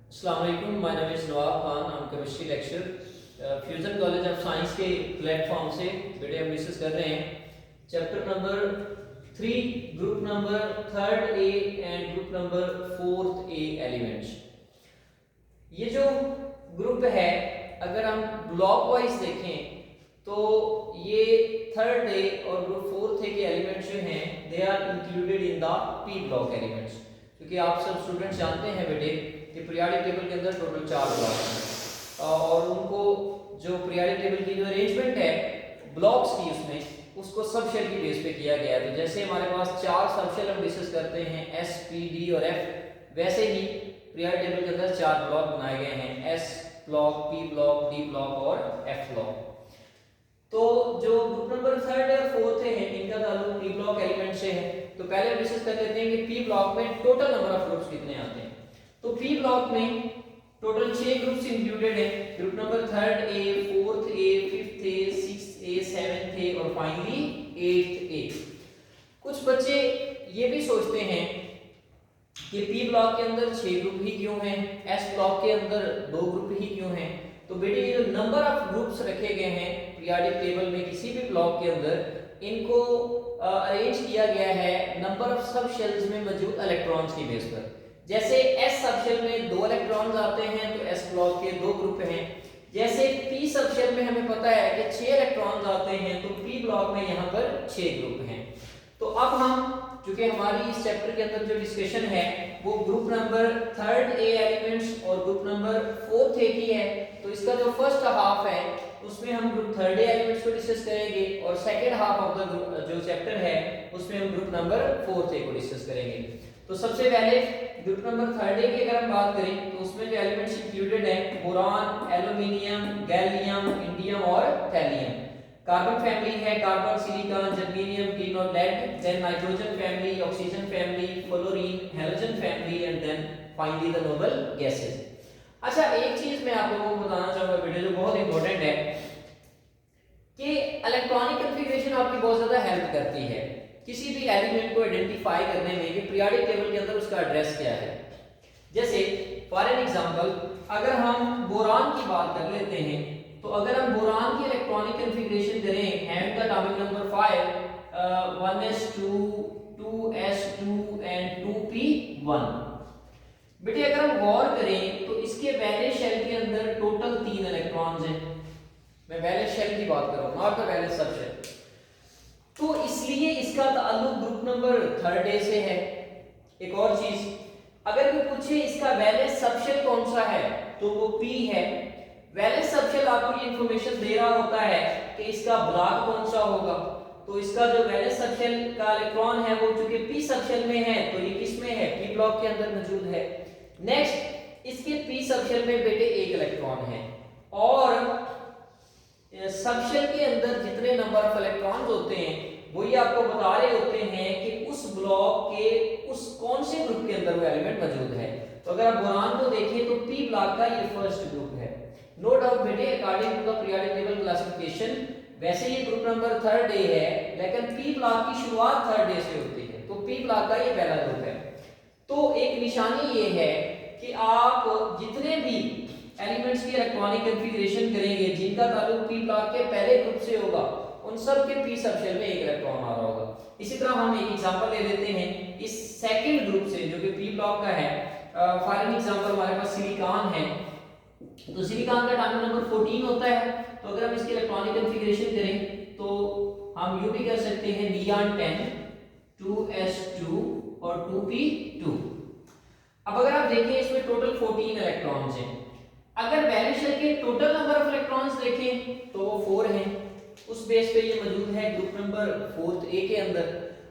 अस्सलाम वालेकुम, my name is Nawab Khan, I am chemistry lecture fusion college of science के platform से बेटे हम डिस्कस कर रहे हैं chapter number 3 group number 3rd A and group number 4th A elements. ये जो ग्रुप है अगर हम ब्लॉक वाइज देखें तो ये 3rd ए और ग्रुप 4th ए के एलिमेंट्स जो हैं they are included in the p block elements, क्योंकि आप सब स्टूडेंट्स जानते हैं बेटे कि पीरियोडिक टेबल के अंदर टोटल 4 ब्लॉक हैं और उनको जो पीरियोडिक टेबल की जो अरेंजमेंट है ब्लॉक्स की उसमें उसको सब शेल की बेस पे किया गया है। तो जैसे हमारे पास 4 सब शेल हम डिस्कस करते हैं एस पी डी और एफ, वैसे ही पीरियोडिक टेबल के अंदर 4 ब्लॉक बनाए गए हैं S block, P block, D block और एफ ब्लॉक। तो जो ग्रुप नंबर 3rd और 4th है इनका ताल्लुक पी ब्लॉक एलिमेंट से है। तो पहले हम डिस्कस कर लेते हैं कि पी ब्लॉक में टोटल नंबर ऑफ ग्रुप्स कितने आते हैं। तो पी ब्लॉक में टोटल 6 ग्रुप्स इंक्लूडेड हैं। ग्रुप नंबर 3rd ए, 4th ए, 5th ए, 6th ए, 7th ए और फाइनली 8th ए। कुछ बच्चे ये भी सोचते हैं कि पी ब्लॉक के अंदर 6 ग्रुप ही क्यों हैं, एस ब्लॉक के अंदर 2 ग्रुप ही क्यों हैं। तो बेटे ये जो नंबर ऑफ ग्रुप्स रखे गए हैं पीरियोडिक टेबल में किसी भी ब्लॉक के अंदर इनको अरेंज किया गया है नंबर ऑफ सब शेल्स में मौजूद इलेक्ट्रॉन्स की बेस पर। जैसे S सब शेल में 2 इलेक्ट्रॉन्स आते हैं तो S ब्लॉक के 2 ग्रुप हैं। जैसे P सब शेल में हमें पता है कि 6 इलेक्ट्रॉन्स आते हैं तो P ब्लॉक में यहाँ पर 6 ग्रुप हैं। तो अब हम क्योंकि हमारी इस चैप्टर के अंदर जो डिस्कशन है वो ग्रुप नंबर 3rd ए एलिमेंट्स और ग्रुप नंबर 4th ए की है, तो इसका जो फर्स्ट हाफ है उसमें हम ग्रुप 3rd ए एलिमेंट्स को डिस्कस करेंगे और सेकंड हाफ ऑफ द जो चैप्टर है उसमें हम ग्रुप नंबर 4th ए को डिस्कस करेंगे। तो सबसे पहले ग्रुप नंबर 3rd ए की अगर हम बात करें तो उसमें जो एलिमेंट्स इंक्लूडेड हैं बोरान, एल्यूमिनियम, गैलियम, इंडियम और थैलियम। कार्बन फैमिली है कार्बन, सिलिकॉन, जर्मेनियम, टिन और lead. Then nitrogen family, oxygen family, fluorine, halogen family and then finally the noble gases. अच्छा, एक चीज मैं आप लोगों को बताना चाहूंगा बेटे जो बहुत इंपॉर्टेंट है कि इलेक्ट्रॉनिक कॉन्फ़िगरेशन आपकी बहुत ज्यादा हेल्प करती है किसी भी एलिमेंट को आइडेंटिफाई करने में कि पीरियोडिक टेबल के अंदर उसका एड्रेस क्या है। जैसे फॉर एन एग्जांपल अगर हम बोरान की बात कर लेते हैं तो अगर हम बोरान की इलेक्ट्रॉनिक कॉन्फ़िगरेशन करें have the atomic number 5 1s2 2s2 and 2p1। बेटे अगर हम गौर करें तो इसके वैलेंस शेल के अंदर टोटल 3 इलेक्ट्रॉन्स हैं। मैं वैलेंस शेल की बात कर रहा हूं, not the valence subshell. तो इसलिए इसका ताल्लुक ग्रुप नंबर 3rd ए से है। एक और चीज, अगर कोई पूछे इसका वैलेंस सबशेल कौन सा है तो वो P है। वैलेंस सबशेल आपको ये इंफॉर्मेशन दे रहा होता है कि इसका ब्लॉक कौन सा होगा। तो इसका जो वैलेंस सबशेल का इलेक्ट्रॉन है वो चूंकि P सबशेल में है तो ये किस में है, P ब्लॉक के अंदर मौजूद है। नेक्स्ट इसके P सबशेल में बेटे 1 इलेक्ट्रॉन है और सबशेल के अंदर जितने नंबर ऑफ इलेक्ट्रॉन्स होते हैं वो ये आपको बता रहे होते हैं कि उस ब्लॉक के उस कौन से ग्रुप के अंदर वो एलिमेंट मौजूद है। तो अगर आप बोरान को देखें तो P ब्लॉक का ये फर्स्ट ग्रुप है। नो डाउट बेटे according to the periodic table classification वैसे ये ग्रुप नंबर 3rd ए है लेकिन P ब्लॉक की शुरुआत 3rd ए से होती है तो P ब्लॉक का ये पहला ग्रुप है। तो एक निशानी ये है कि आप जितने भी एलिमेंट्स की इलेक्ट्रॉनिक कॉन्फ़िगरेशन करेंगे जिनका ताल्लुक P ब्लॉक के पहले ग्रुप से होगा उन सब के P सबशेल में 1 इलेक्ट्रॉन आ रहा होगा। इसी तरह हम एक एग्जांपल ले लेते हैं इस सेकंड ग्रुप से जो कि P ब्लॉक का है। फॉर एन एग्जांपल हमारे पास सिलिकॉन है तो सिलिकॉन का एटॉमिक नंबर 14 होता है। तो अगर हम इसकी इलेक्ट्रॉनिक कॉन्फ़िगरेशन करें तो हम यूं भी कर सकते हैं नियॉन 10 2s2 और 2p2। अब अगर आप देखें इसमें टोटल 14 इलेक्ट्रॉन्स हैं। अगर वैलेंस शेल के टोटल नंबर ऑफ इलेक्ट्रॉन्स देखें तो वो 4 हैं। उस बेस पे ये मौजूद है ग्रुप नंबर 4th ए के अंदर।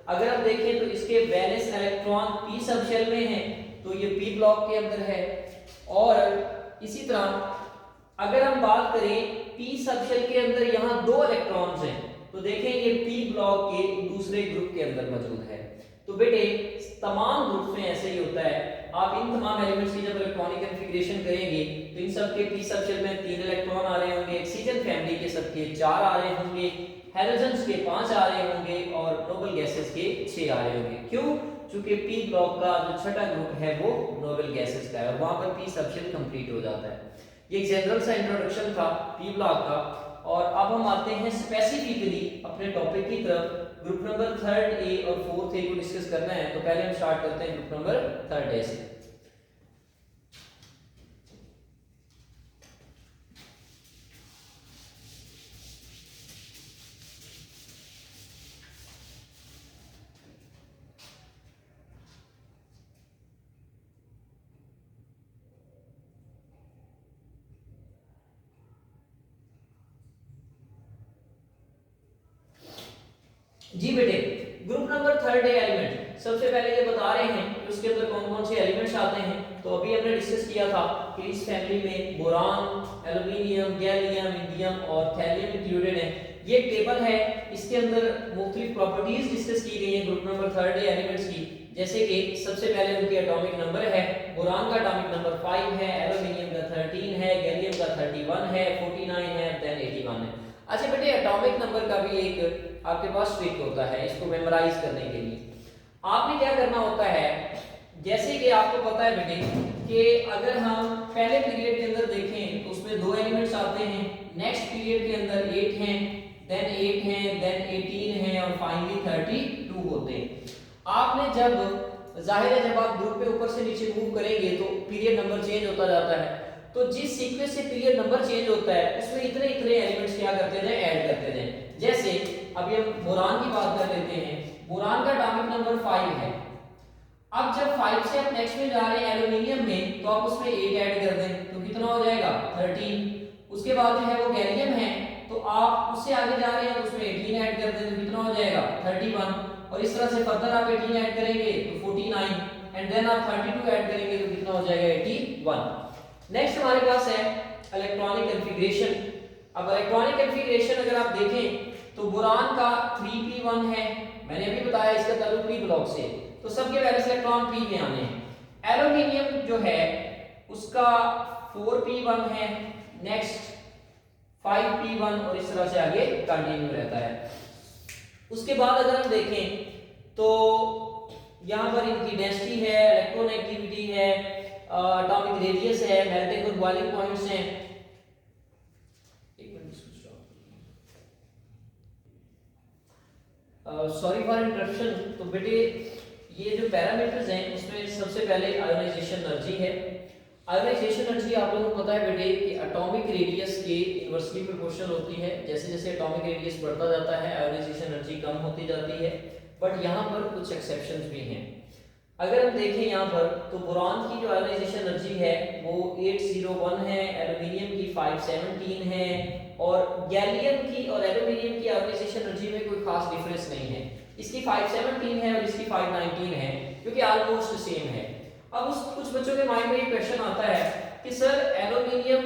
अगर आप देखें तो इसके वैलेंस इलेक्ट्रॉन P सबशेल में हैं तो ये P ब्लॉक के अंदर है। और इसी तरह अगर हम बात करें P सबशेल के अंदर यहाँ 2 इलेक्ट्रॉन्स हैं तो देखें ये P ब्लॉक के दूसरे ग्रुप के अंदर मौजूद है। तो बेटे तमाम ग्रुप्स में ऐसे ही होता है। आप इन तमाम एलिमेंट्स की जब इलेक्ट्रॉनिक कॉन्फ़िगरेशन करेंगे तो इन सब के P सबशेल में 3 इलेक्ट्रॉन आ रहे होंगे, ऑक्सीजन फैमिली के सबके 4 आ रहे होंगे, हैलोजन्स के 5 आ रहे होंगे और नोबल गैसेस के 6 आ रहे होंगे। क्यों? चूंकि पी ब्लॉक का जो छठा ग्रुप है वो नोबल गैसेस का है और वहां पर पी सबशेल कंप्लीट हो जाता है। ये एक जनरल सा इंट्रोडक्शन था पी ब्लॉक का। और अब हम आते हैं स्पेसिफिकली अपने टॉपिक की तरफ। ग्रुप नंबर थर्ड ए और फोर्थ ए को डिस्कस करना है, तो पहले हम स्टार्ट करते हैं ग्रुप नंबर थर्ड ए से। जी बेटे, ग्रुप नंबर थर्ड है एलिमेंट। सबसे पहले ये बता रहे हैं कि उसके अंदर कौन कौन से एलिमेंट्स आते हैं। तो अभी हमने डिस्कस किया था कि इस फैमिली में बोरान, एल्युमिनियम, गैलियम, इंडियम और थैलियम इंक्लूडेड है। ये एक टेबल है, इसके अंदर मुख्तलिफ प्रॉपर्टीज डिस्कस की गई हैं ग्रुप नंबर थर्ड एलिमेंट्स की। जैसे कि सबसे पहले उनकी एटॉमिक नंबर है। बोरान का एटॉमिक नंबर 5 है, एल्युमिनियम का 13 है, गैलियम का 31 है, 49 है, देन 81 है। अच्छा बेटे, एटॉमिक नंबर का भी एक आपके पास ट्रिक होता है इसको मेमोराइज करने के लिए। आपने क्या करना होता है, जैसे कि आपको पता है बेटे कि अगर हम पहले पीरियड के अंदर देखें तो उसमें 2 एलिमेंट्स आते हैं, नेक्स्ट पीरियड के अंदर 8 हैं, देन 8 हैं, देन 18 हैं और फाइनली 32 होते हैं। आपने जब जाहिर है जब आप ग्रुप पे ऊपर से नीचे मूव करेंगे तो पीरियड नंबर चेंज होता जाता है। तो जिस सीक्वेंस से पीरियड नंबर चेंज होता है उसमें इतने इतने एलिमेंट्स क्या करते जाएं, ऐड करते जाएं। जैसे अभी हम बोरान की बात कर लेते हैं। बोरान का एटॉमिक नंबर 5 है। अब जब 5 से आप नेक्स्ट में जा रहे हैं एल्युमिनियम में, तो आप उसमें 8 ऐड कर दें तो कितना हो जाएगा 13। उसके बाद जो है वो गैलियम है, तो आप उससे आगे जा रहे हैं तो उसमें 18 ऐड कर दें तो कितना हो जाएगा 31। और इस तरह से फर्दर आप 18 ऐड करेंगे तो 49 एंड देन आप 32 ऐड करेंगे तो कितना हो जाएगा 81। नेक्स्ट हमारे पास है इलेक्ट्रॉनिक कॉन्फ़िगरेशन। अब इलेक्ट्रॉनिक कॉन्फ़िगरेशन अगर आप देखें तो बोरान का 3p1 है, मैंने अभी बताया इसका ताल्लुक p ब्लॉक से, तो सबके वैलेंस इलेक्ट्रॉन p में आने हैं। एल्युमिनियम जो है उसका 4p1 है, नेक्स्ट 5p1 और इस तरह से आगे कंटिन्यू रहता है। उसके बाद अगर हम देखें तो यहाँ पर इनकी डेंसिटी है, इलेक्ट्रोनेगेटिविटी है, एटॉमिक रेडियस है, मेल्टिंग और बॉइलिंग पॉइंट्स हैं। Sorry for interruption. तो बेटे ये जो पैरामीटर्स हैं उसमें सबसे पहले आयोनाइजेशन एनर्जी है। आयोनाइजेशन एनर्जी आप लोगों को पता है बेटे कि एटॉमिक रेडियस के इनवर्सली प्रोपोर्शनल होती है। जैसे जैसे एटॉमिक रेडियस बढ़ता जाता है आयोनाइजेशन एनर्जी कम होती जाती है, बट यहाँ पर कुछ एक्सेप्शंस भी हैं। अगर हम देखें यहाँ पर तो बोरान की जो आयोनाइजेशन एनर्जी है वो 801 है, एल्युमिनियम की 517 है और गैलियम की और एल्युमिनियम की आयोनाइजेशन एनर्जी में कोई खास डिफरेंस नहीं है। इसकी 517 है और इसकी 519 है, क्योंकि ऑलमोस्ट सेम है। अब उस कुछ बच्चों के माइंड में ये क्वेश्चन आता है कि सर एल्युमिनियम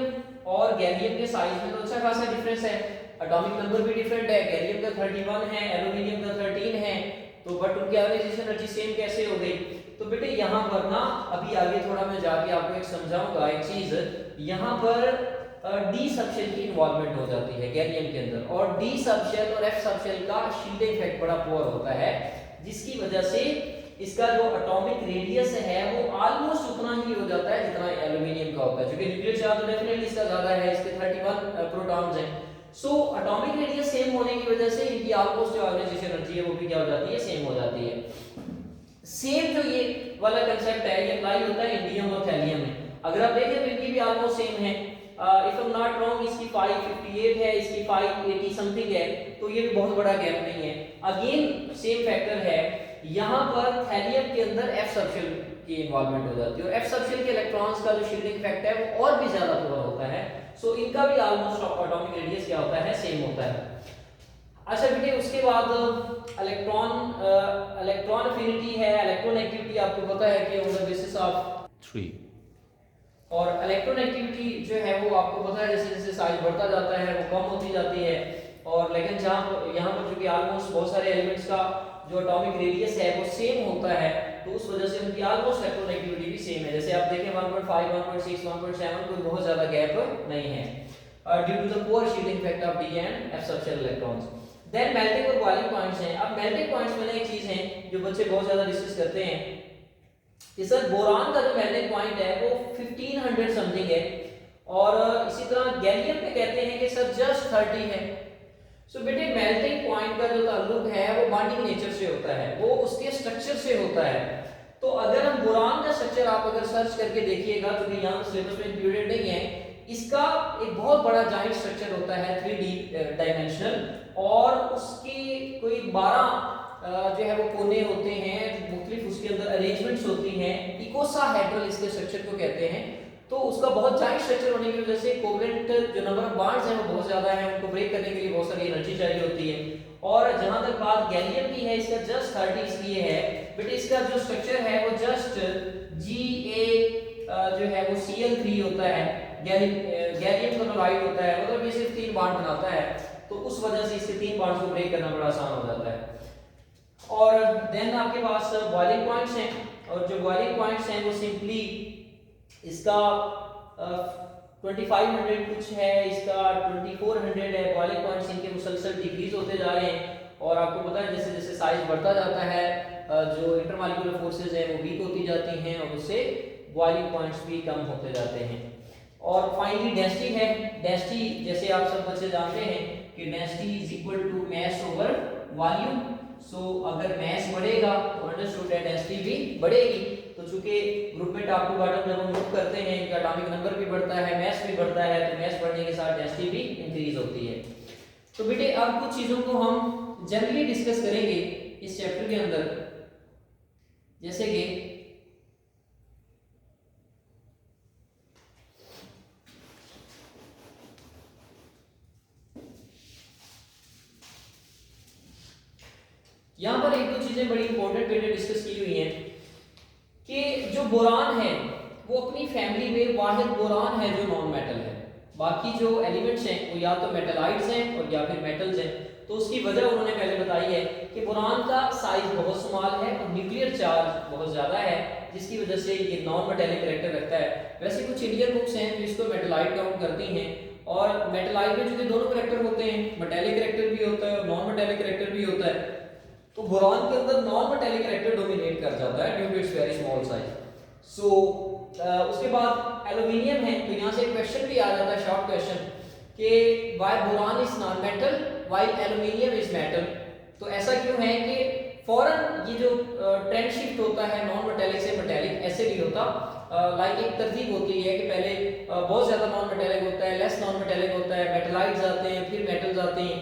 और गैलियम के साइज में तो अच्छा खासा डिफरेंस है, एटॉमिक नंबर भी डिफरेंट है, गैलियम का 31 है, एल्युमिनियम का 13 है, तो बट उनकी आयोनाइजेशन एनर्जी सेम कैसे हो गई? तो बेटे यहाँ पर ना अभी आगे थोड़ा मैं जाके आपको एक समझाऊंगा एक चीज। यहाँ पर डी सबशेल की इन्वॉल्वमेंट हो जाती है गैलियम के अंदर, और डी सबशेल और एफ सबशेल का शील्डिंग इफेक्ट बड़ा पुअर होता है, जिसकी वजह से इसका जो एटॉमिक रेडियस है वो ऑलमोस्ट उतना ही हो जाता है जितना एल्युमिनियम का होता है। क्योंकि न्यूक्लियर चार्ज तो डेफिनेटली इसका ज्यादा है, इसके 31 प्रोटॉन्स हैं। सो एटॉमिक रेडियस सेम होने की वजह से इनकी ऑलमोस्ट जो आयोनाइजेशन एनर्जी है वो भी क्या हो जाती है, सेम हो जाती है। सेम जो ये वाला कांसेप्ट है ये अप्लाई होता है इंडियम और थैलियम में। अगर आप देखें तो इनकी भी ऑलमोस्ट सेम है। If I am not wrong इसकी 558 है, इसकी 580 समथिंग है, तो ये भी बहुत बड़ा गैप नहीं है। अगेन सेम फैक्टर है, यहाँ पर थैलियम के अंदर एफ सबशेल की इन्वॉल्वमेंट हो जाती है और एफ सबशेल के इलेक्ट्रॉन्स का जो शील्डिंग इफेक्ट है वो और भी ज्यादा पूरा होता है। सो इनका भी ऑलमोस्ट एटॉमिक रेडियस क्या होता है, सेम होता है। अच्छा बेटे उसके बाद इलेक्ट्रॉन अफिनिटी है, इलेक्ट्रोनेगेटिविटी आपको पता है कि ऑन द बेसिस ऑफ 3, और इलेक्ट्रोनेगेटिविटी जो है वो आपको पता है जैसे जैसे साइज बढ़ता जाता है वो कम होती जाती है। और लेकिन जहाँ यहाँ पर चूंकि ऑलमोस्ट बहुत सारे एलिमेंट्स का जो एटॉमिक रेडियस है वो सेम होता है, तो उस वजह से उनकी ऑलमोस्ट इलेक्ट्रोनेगेटिविटी भी सेम है। जैसे आप देखें 1.5, 1.6, 1.7 कोई बहुत ज्यादा गैप नहीं है due to the poor shielding effect of d and f subshell electrons. Then melting और बॉइलिंग पॉइंट्स हैं। अब मेल्टिंग पॉइंट्स में एक चीज है जो बच्चे बहुत ज्यादा डिस्कस करते हैं कि सर बोरान का जो मेल्टिंग पॉइंट है वो 1500 समथिंग है, और इसी तरह गैलियम पे कहते हैं कि सर जस्ट 30 है। सो बेटे मेल्टिंग पॉइंट का जो ताल्लुक है वो बॉन्डिंग नेचर से होता है, वो उसके स्ट्रक्चर से होता है। तो अगर हम बोरान का स्ट्रक्चर आप अगर सर्च करके देखिएगा, जो कि यहाँ सिलेबस में इंक्लूडेड नहीं है, इसका एक बहुत बड़ा जॉइंट स्ट्रक्चर होता है 3D डायमेंशनल, और उसके कोई 12 जो है वो कोने होते हैं, मुख्तलिफ उसके अंदर अरेंजमेंट्स होती हैं, इकोसाहेड्रल इसके स्ट्रक्चर को कहते हैं। तो उसका बहुत जॉइंट स्ट्रक्चर होने की वजह से कोवलेंट जो नंबर ऑफ बॉन्ड्स हैं वो बहुत ज्यादा है, उनको ब्रेक करने के लिए बहुत सारी एनर्जी चाहिए होती है। और जहां तक बात गैलियम की है, इसका जस्ट 30 इसलिए है बट इसका जो स्ट्रक्चर है वो जस्ट Ga जो है वो Cl3 होता है, गैलियम क्लोराइड होता है, मतलब ये सिर्फ 3 बॉन्ड बनाता है, तो उस वजह से इसके 3 बॉन्ड्स को ब्रेक करना बड़ा आसान हो जाता है। और देन आपके पास बॉइलिंग पॉइंट्स हैं, और जो बॉइलिंग पॉइंट्स हैं वो सिंपली इसका 2500 कुछ है, इसका 2400 है। बॉइलिंग पॉइंट्स इनके मुसलसल डिक्रीज होते जा रहे हैं, और आपको पता है जैसे जैसे साइज बढ़ता जाता है जो इंटरमॉलिक्यूलर फोर्सेस हैं वो वीक होती जाती हैं, और उससे बॉइलिंग पॉइंट्स भी कम होते जाते हैं। और फाइनली डेंसिटी है। डेंसिटी जैसे आप सब बच्चे जानते हैं कि density is equal to mass over volume. So अगर मास बढ़ेगा तो अंडरस्टूड है डेंसिटी भी बढ़ेगी। तो चूंकि ग्रुप में टॉप टू बॉटम जब हम मूव करते हैं, इनका एटॉमिक नंबर भी बढ़ता है, मास भी बढ़ता है, तो मास बढ़ने के साथ डेंसिटी भी इंक्रीज होती है। तो बेटे अब कुछ चीजों को हम जनरली डिस्कस करेंगे इस चैप्टर के अंदर, जैसे कि यहां पर एक दो चीजें बड़ी इंपॉर्टेंट मैंने डिस्कस की हुई हैं कि जो बोरान है वो अपनी फैमिली में वाहिद बोरान है जो नॉन मेटल है। बाकी जो एलिमेंट्स हैं वो या तो मेटलाइड्स हैं और या फिर मेटल्स हैं। तो उसकी वजह उन्होंने पहले बताई है कि बोरान का साइज बहुत स्मॉल है और न्यूक्लियर चार्ज बहुत ज्यादा है, जिसकी वजह से ये नॉन मेटेलिक कैरेक्टर रखता है। वैसे कुछ इंडियन बुक्स हैं जो इसको मेटलाइड काउंट करती हैं, और मेटलाइड में चूंकि दोनों कैरेक्टर होते हैं, मेटेलिक कैरेक्टर भी होता है और नॉन मेटेलिक कैरेक्टर भी होता है, तो बोरान के अंदर नॉन मेटेलिक कैरेक्टर डोमिनेट कर जाता है due to its very small size. So उसके बाद एल्यूमिनियम है, तो यहाँ से एक क्वेश्चन भी आ जाता है, शॉर्ट क्वेश्चन, कि why boron is non metal while aluminium is metal. तो ऐसा क्यों है कि फौरन ये जो ट्रेंड शिफ्ट होता है नॉन मेटेलिक से मेटेलिक, ऐसे नहीं होता। लाइक एक तरतीब होती है कि पहले बहुत ज्यादा नॉन मेटेलिक होता है, लेस नॉन मेटेलिक होता है, मेटलाइड्स आते हैं, फिर मेटल्स आते हैं।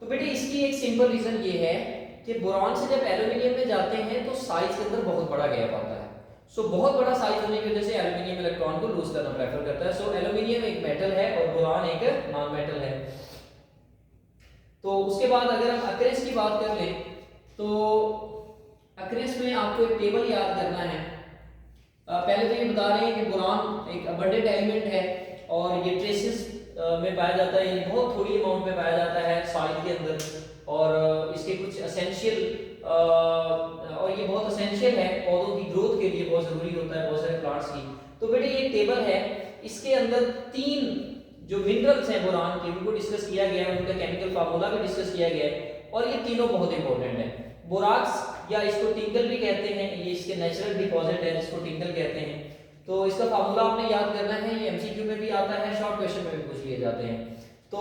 तो बेटे इसकी एक सिंपल रीजन ये है कि बोरान से जब एल्यूमिनियम में जाते हैं तो साइज के अंदर बहुत बड़ा गैप आता है। सो बहुत बड़ा साइज होने की वजह से एल्यूमिनियम इलेक्ट्रॉन को लूज करना प्रेफर करता है। सो एल्यूमिनियम एक मेटल है और बोरान एक नॉन मेटल है। तो उसके बाद अगर हम अक्रेस की बात कर लें तो अक्रेस में आपको एक टेबल याद करना है। पहले तो ये बता रहे हैं कि बोरान एक अबंडेंट एलिमेंट है और ये ट्रेसेस में पाया जाता है, ये बहुत थोड़ी अमाउंट में पाया जाता है सॉइल के अंदर, और इसके कुछ एसेंशियल और ये बहुत एसेंशियल है पौधों की ग्रोथ के लिए, बहुत जरूरी होता है बहुत सारे प्लांट्स की। तो बेटे ये टेबल है, इसके अंदर 3 जो मिनरल्स हैं बोरान के उनको डिस्कस किया गया है, उनका केमिकल फार्मूला भी डिस्कस किया गया है, और ये तीनों बहुत इंपॉर्टेंट है। बोराक्स या इसको टिंकल भी कहते हैं, ये इसके नेचुरल डिपॉजिट है जिसको टिंकल कहते हैं। तो इसका फार्मूला आपने याद करना है, ये एमसीक्यू में भी आता है, शॉर्ट क्वेश्चन में भी पूछ लिए जाते हैं। तो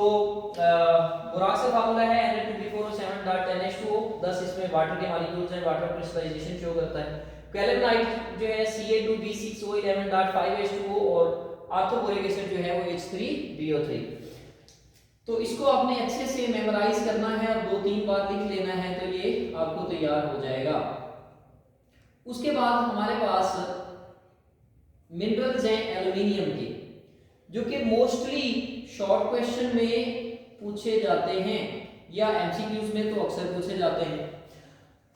बोराक्स का फार्मूला है Na2B4O7.10H2O, 10 इसमें वाटर के मॉलिक्यूल्स हैं, वाटर क्रिस्टलाइजेशन शो करता है। कैलेमनाइट जो है Ca2B6O11.5H2O, और आर्थोबोरिक एसिड जो है वो H3BO3। तो इसको आपने अच्छे से मेमोराइज करना है और 2-3 बार लिख लेना है, तो ये आपको तैयार हो जाएगा। उसके बाद हमारे पास मिनरल्स हैं एल्यूमिनियम के, जो कि मोस्टली शॉर्ट क्वेश्चन में पूछे जाते हैं या एमसीक्यूज में तो अक्सर पूछे जाते हैं।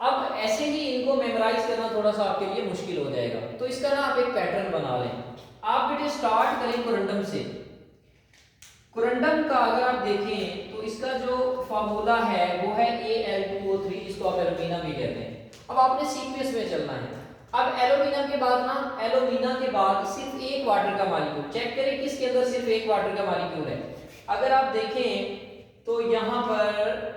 अब ऐसे ही इनको मेमोराइज करना थोड़ा सा आपके लिए मुश्किल हो जाएगा, तो इसका ना आप एक पैटर्न बना लें। आप बेटे स्टार्ट करें कोरंडम से। कोरंडम का अगर आप देखें तो इसका जो फार्मूला है वो है Al2O3, जिसको आप एल्यूमिना भी कहते हैं। अब आपने सीक्वेंस में चलना है। अब एल्यूमिनियम के बाद ना, एल्यूमिना के बाद सिर्फ एक वाटर का मॉलिक्यूल, चेक करें किसके अंदर सिर्फ एक वाटर का मॉलिक्यूल है। अगर आप देखें तो यहाँ पर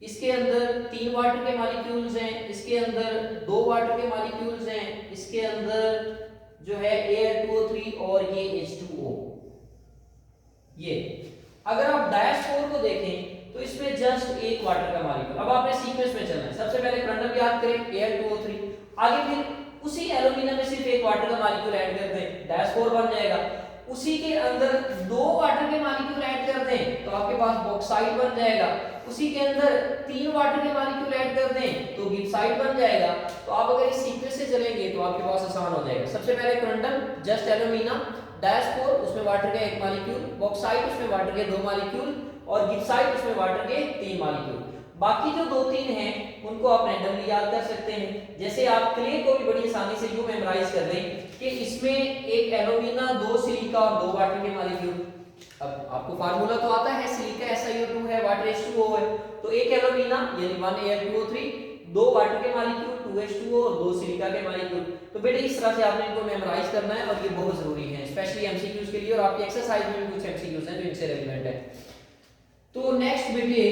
इसके अंदर 3 वाटर के मॉलिक्यूल्स हैं, इसके अंदर 2 वाटर के मॉलिक्यूल्स हैं, इसके अंदर जो है Al2O3 और ये H2O। ये अगर आप डायस्पोर को देखें तो इसमें जस्ट एक वाटर का मॉलिक्यूल। अब आपने सीक्वेंस में चलना है, सबसे पहले क्वांटम याद करें Al2O3, आगे फिर उसी एल्यूमिनियम में सिर्फ एक वाटर का मॉलिक्यूल ऐड कर दें, डायस्पोर बन जाएगा। उसी के अंदर 2 वाटर के मॉलिक्यूल ऐड कर दें तो आपके पास बॉक्साइट बन जाएगा। उसी के अंदर 3 वाटर के मॉलिक्यूल ऐड कर दें तो गिब्साइट बन जाएगा। तो आप अगर इस सीक्वेंस से चलेंगे तो आपके पास आसान हो जाएगा। सबसे पहले क्वांटम जस्ट एल्यूमिना, डायस्पोर उसमें वाटर का 1 मॉलिक्यूल, बॉक्साइट उसमें वाटर के 2 मॉलिक्यूल और गिब्साइट उसमें वाटर के 3 मॉलिक्यूल। बाकी जो 2-3 हैं उनको आप रैंडमली याद कर सकते हैं। जैसे आप क्ले को भी बड़ी आसानी से यूं मेमोराइज कर दें कि इसमें एक एल्यूमिना, 2 सिलिका और 2 वाटर के मॉलिक्यूल। अब आपको फार्मूला तो आता है, सिलिका SiO2 है, वाटर H2O है, तो एक एल्यूमिना यानी 1Al2O3, 2 वाटर के मॉलिक्यूल 2H2O और 2 सिलिका के मॉलिक्यूल। तो बेटे इस तरह से आपने इनको मेमोराइज करना है और ये बहुत जरूरी है स्पेशली एमसीक्यूज के लिए, और आपकी एक्सरसाइज में भी कुछ एमसीक्यूज हैं जो इनसे रिलेवेंट है। तो नेक्स्ट बेटे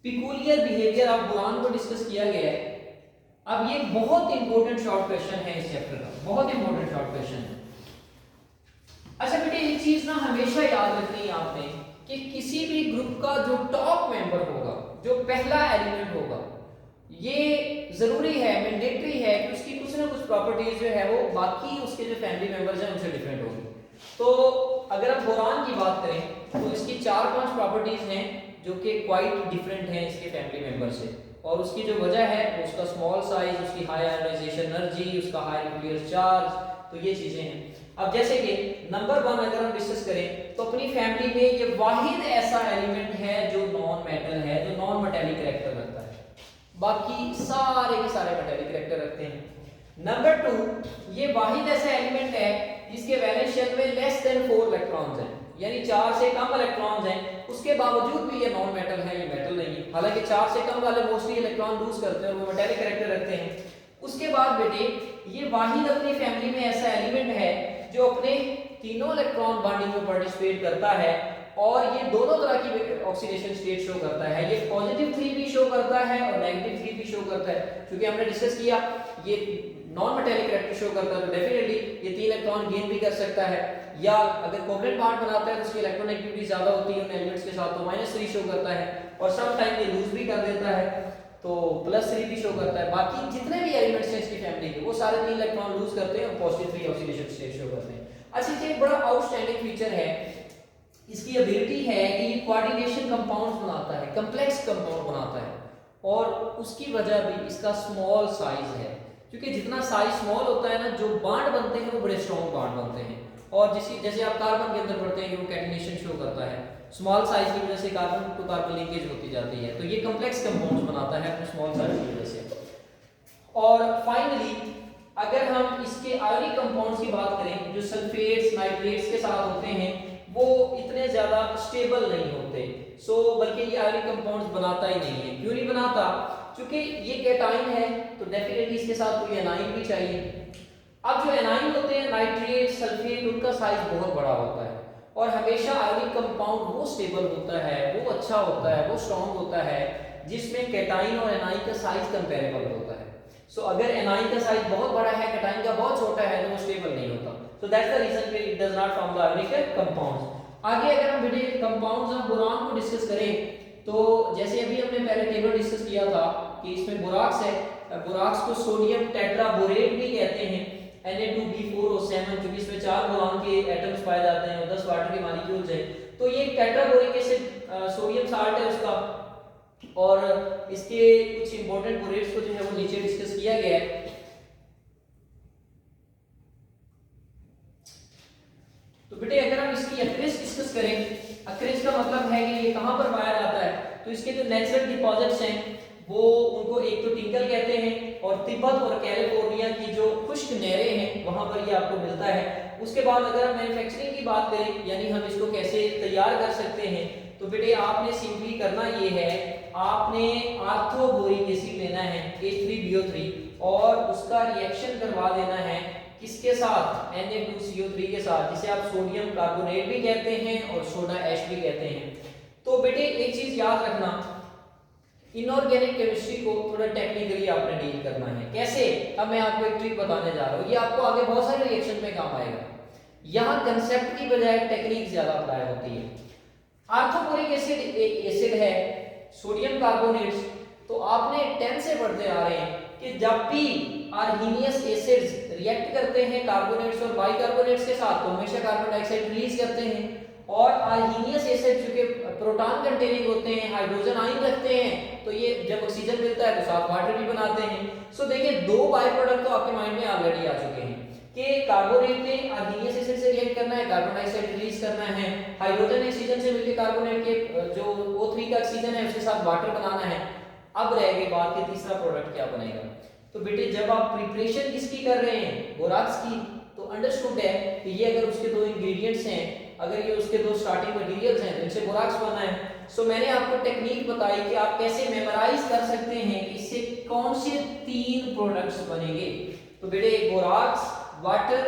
पिकुलियर बिहेवियर ऑफ बोरान को डिस्कस किया गया है। अब ये बहुत इंपॉर्टेंट शॉर्ट क्वेश्चन है इस चैप्टर का, बहुत इंपॉर्टेंट शॉर्ट क्वेश्चन है। अच्छा बेटे एक चीज ना हमेशा याद रखनी है आपने कि किसी भी ग्रुप का जो टॉप मेंबर होगा, जो पहला एलिमेंट होगा, ये जरूरी है, मैंडेटरी है कि उसकी कुछ ना कुछ प्रॉपर्टीज जो है वो बाकी उसके जो फैमिली मेंबर्स हैं उनसे डिफरेंट होगी। तो अगर हम बोरान की बात करें तो इसकी 4-5 प्रॉपर्टीज हैं जो कि क्वाइट डिफरेंट हैं इसके फैमिली मेंबर से, और उसकी जो वजह है वो उसका स्मॉल साइज, उसकी हाई आयोनाइजेशन एनर्जी, उसका हाई न्यूक्लियर चार्ज, तो ये चीजें हैं। अब जैसे कि नंबर 1 अगर हम डिस्कस करें तो अपनी फैमिली में ये वाहिद ऐसा एलिमेंट है जो नॉन मेटल है, जो नॉन मेटेलिक कैरेक्टर रखता है, बाकी सारे के सारे मेटेलिक कैरेक्टर रखते हैं। नंबर 2 ये वाहिद ऐसा एलिमेंट है जिसके वैलेंस शेल में लेस देन 4 इलेक्ट्रॉन्स हैं, यानी 4 से कम इलेक्ट्रॉन्स हैं, उसके बावजूद भी ये नॉन मेटल है, ये मेटल नहीं है। हालांकि 4 से कम वाले मोस्टली इलेक्ट्रॉन लूज करते हैं और वो मेटेलिक कैरेक्टर रखते हैं। उसके बाद बेटे ये वाहिद अपनी फैमिली में ऐसा एलिमेंट है जो अपने तीनों इलेक्ट्रॉन बॉन्डिंग में पार्टिसिपेट करता है और ये दोनों तरह की ऑक्सीडेशन स्टेट शो करता है। ये पॉजिटिव 3 भी शो करता है और नेगेटिव 3 भी शो करता है। क्योंकि हमने डिस्कस किया ये नॉन मेटेलिक कैरेक्टर शो करता है तो डेफिनेटली ये 3 इलेक्ट्रॉन गेन भी कर सकता है, या अगर कोवलेंट बॉन्ड बनाता है तो उसकी इलेक्ट्रोनेगेटिविटी ज्यादा होती है उन एलिमेंट्स के साथ तो -3 शो करता है, और सम टाइम ये लूज भी कर देता है तो +3 भी शो करता है। बाकी जितने भी एलिमेंट्स हैं इसकी फैमिली के वो सारे 3 इलेक्ट्रॉन लूज करते हैं और पॉजिटिव 3 ऑक्सीडेशन स्टेट शो करते हैं। अच्छा ये एक बड़ा आउटस्टैंडिंग फीचर है, इसकी एबिलिटी है कि ये कोऑर्डिनेशन कंपाउंड्स बनाता है, कॉम्प्लेक्स कंपाउंड बनाता है, और उसकी वजह भी इसका स्मॉल साइज है। क्योंकि जितना साइज स्मॉल होता है ना, जो बॉन्ड बनते हैं वो बड़े स्ट्रॉन्ग बॉन्ड बनते हैं, और जैसे आप कार्बन के अंदर पढ़ते हैं कि वो कैटिनेशन शो करता है, स्मॉल साइज की वजह से कार्बन टू कार्बन लिंकेज होती जाती है, तो ये कॉम्प्लेक्स कंपाउंड्स बनाता है अपने स्मॉल साइज की वजह से। और फाइनली अगर हम इसके आयोनिक कंपाउंड्स की बात करें जो सल्फेट्स नाइट्रेट्स के साथ होते हैं वो इतने ज्यादा स्टेबल नहीं होते, बल्कि ये आयोनिक कंपाउंड्स बनाता ही नहीं है। क्यों नहीं बनाता? क्योंकि ये कैटाइन है तो डेफिनेटली इसके साथ कोई एनाइन भी चाहिए। अब जो एनाइन होते हैं नाइट्रेट सल्फेट उनका साइज बहुत बड़ा होता है, और हमेशा आयोनिक कंपाउंड वो स्टेबल होता है, वो अच्छा होता है, वो स्ट्रॉन्ग होता है जिसमें कैटाइन और एनाइन का साइज कंपेरेबल होता है। अगर एनाइन का साइज बहुत बड़ा है, कैटाइन का बहुत छोटा है तो वो स्टेबल नहीं होता। सो दैट्स द रीजन कि it does not form the ionic compounds. आगे अगर हम बेटे कंपाउंड्स ऑफ बोरान को डिस्कस करें तो जैसे अभी हमने पहले टेबल डिस्कस किया था कि इसमें बोराक्स है, बोराक्स को सोडियम टेट्राबोरेट भी कहते हैं, Na2B4O7, क्योंकि इसमें 4 बोरान के एटम्स पाए जाते हैं और 10 वाटर के मॉलिक्यूल्स हैं। तो ये टेट्राबोरिक एसिड सोडियम साल्ट है उसका, और इसके कुछ इंपॉर्टेंट बोरेट्स को जो है वो नीचे डिस्कस किया गया है। तो बेटे अगर हम इसकी अक्रेस डिस्कस करें, अक्रेस का मतलब है कि ये कहां पर पाया जाता है, तो इसके जो नेचुरल डिपॉजिट्स हैं वो उनको एक तो टिंकल कहते हैं, और तिब्बत और कैलिफोर्निया की जो खुश्क नहरें हैं वहां पर ये आपको मिलता है। उसके बाद अगर हम मैन्युफैक्चरिंग की बात करें, यानी हम इसको कैसे तैयार कर सकते हैं, तो बेटे आपने सिंपली करना ये है, आपने आर्थोबोरिक एसिड लेना है H3BO3 और उसका रिएक्शन करवा देना है किसके साथ, Na2CO3 के साथ, जिसे आप सोडियम कार्बोनेट भी कहते हैं और सोडा ऐश भी कहते हैं। तो बेटे एक चीज याद रखना, इनऑर्गेनिक केमिस्ट्री को थोड़ा टेक्निकली आपने डील करना है। कैसे? अब मैं आपको एक ट्रिक बताने जा रहा हूँ, ये आपको आगे बहुत सारे रिएक्शन में काम आएगा। यहाँ कंसेप्ट की बजाय टेक्निक ज्यादा अप्लाई होती है। आर्थोपोरिक एसिड एक एसिड है, सोडियम कार्बोनेट्स, तो आपने 10 से पढ़ते आ रहे हैं कि जब भी आर्हीनियस एसिड्स रिएक्ट करते हैं कार्बोनेट्स और बाइकार्बोनेट्स के साथ तो हमेशा कार्बन डाइऑक्साइड रिलीज करते हैं। और आर्हीनियस एसिड चूंकि प्रोटॉन कंटेनिंग होते हैं, हाइड्रोजन आयन रखते हैं, तो ये जब ऑक्सीजन मिलता है तो साथ वाटर भी बनाते हैं। सो देखिए दो बाय प्रोडक्ट तो आपके माइंड में ऑलरेडी आ चुके हैं कि कार्बोनेट ने आर्हीनियस एसिड से रिएक्ट करना है, कार्बन डाइऑक्साइड रिलीज करना है, हाइड्रोजन ऑक्सीजन से मिलकर कार्बोनेट के जो O3 का ऑक्सीजन है उसके साथ वाटर बनाना है। अब रह गई बात कि तीसरा प्रोडक्ट क्या बनेगा। तो बेटे जब आप प्रिपरेशन किसकी कर रहे हैं, बोराक्स की, तो अंडरस्टूड है कि ये अगर उसके दो इंग्रेडिएंट्स हैं, अगर ये उसके दो स्टार्टिंग मटेरियल्स हैं तो इनसे बोराक्स बनना है। सो मैंने आपको टेक्निक बताई कि आप कैसे मेमोराइज कर सकते हैं कि इससे कौन से 3 प्रोडक्ट्स बनेंगे। तो बेटे बोराक्स, वाटर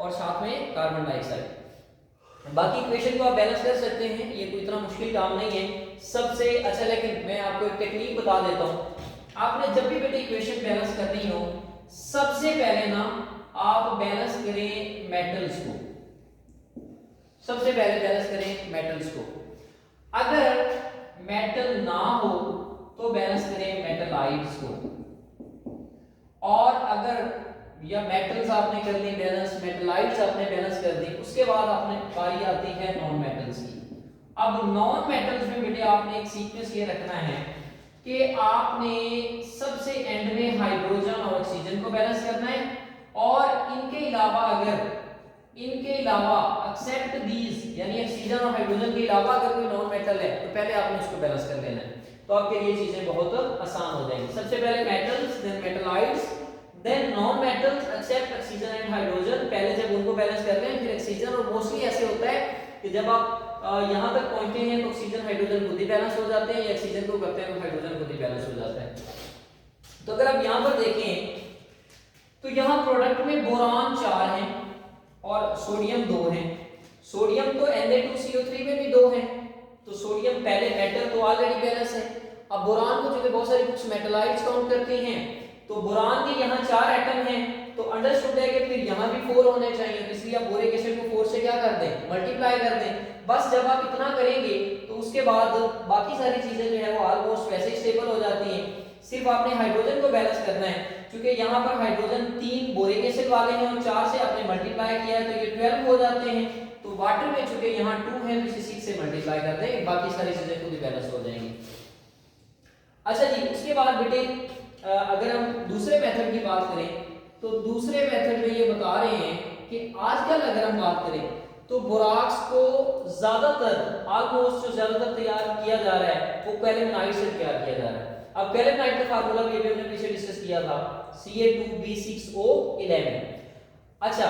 और साथ में कार्बन डाइऑक्साइड। बाकी इक्वेशन को आप बैलेंस कर सकते हैं, ये कोई इतना मुश्किल काम नहीं है सबसे। अच्छा लेकिन मैं आपको एक टेक्निक बता देता हूँ, आपने जब भी बेटे इक्वेशन बैलेंस करनी हो सबसे पहले ना आप बैलेंस करें मेटल्स को, सबसे पहले बैलेंस करें मेटल्स को। अगर मेटल ना हो तो बैलेंस करें मेटलाइट्स को, और अगर या मेटल्स आपने कर ली बैलेंस, मेटलाइट्स आपने बैलेंस कर दी, उसके बाद आपने बारी आती है नॉन मेटल्स की। अब नॉन मेटल्स में बेटे आपने एक सीक्वेंस ये रखना है कि आपने सबसे एंड में हाइड्रोजन और ऑक्सीजन को बैलेंस करना है, और इनके अलावा अगर इनके अलावा एक्सेप्ट दीज यानी ऑक्सीजन और हाइड्रोजन के अलावा अगर कोई नॉन मेटल है तो पहले आपने उसको बैलेंस कर लेना है। तो आपके लिए चीजें बहुत आसान हो जाएंगी। सबसे पहले metals, then metalloids, then non metals except oxygen and hydrogen. पहले जब उनको बैलेंस कर लें फिर ऑक्सीजन, और मोस्टली ऐसे होता है कि जब आप यहां तक पहुंचते हैं तो ऑक्सीजन हाइड्रोजन खुद ही बैलेंस हो जाते हैं, या ऑक्सीजन को करते हैं तो हाइड्रोजन खुद ही बैलेंस हो जाता है। तो अगर आप यहां पर देखें तो यहां प्रोडक्ट में बोरान 4 हैं और सोडियम 2 है। सोडियम तो Na2CO3 में भी 2 है, तो सोडियम पहले मेटल तो ऑलरेडी बैलेंस है। अब बोरान को चूंकि बहुत सारी कुछ मेटलाइट्स काउंट करते हैं, तो बोरान के यहाँ 4 एटम हैं, तो अंडरस्टूड है कि फिर यहाँ भी 4 होने चाहिए, तो इसलिए आप बोरिक एसिड को 4 से क्या कर दें, मल्टीप्लाई कर दें। बस जब आप इतना करेंगे तो उसके बाद बाकी सारी चीजें जो है वो ऑलमोस्ट वैसे ही स्टेबल हो जाती हैं। सिर्फ आपने हाइड्रोजन को बैलेंस करना है, क्योंकि यहाँ पर हाइड्रोजन 3 बोरिक एसिड वाले हैं और 4 से आपने मल्टीप्लाई किया है तो ये 12 हो जाते हैं। तो वाटर में चूंकि यहाँ 2 है तो इसे 6 से मल्टीप्लाई कर दें, बाकी सारी चीजें खुद ही बैलेंस हो जाएंगी। अच्छा जी, उसके बाद बेटे अगर हम दूसरे मेथड की बात करें तो दूसरे मेथड में ये बता रहे हैं कि आजकल अगर हम बात करें तो बोराक्स को ज्यादातर ऑलमोस्ट जो ज्यादातर तैयार किया जा रहा है वो कैलेमनाइट से तैयार किया जा रहा है। अब कैलेमनाइट का फार्मूला भी हमने पीछे डिस्कस किया था, Ca2B6O11। अच्छा,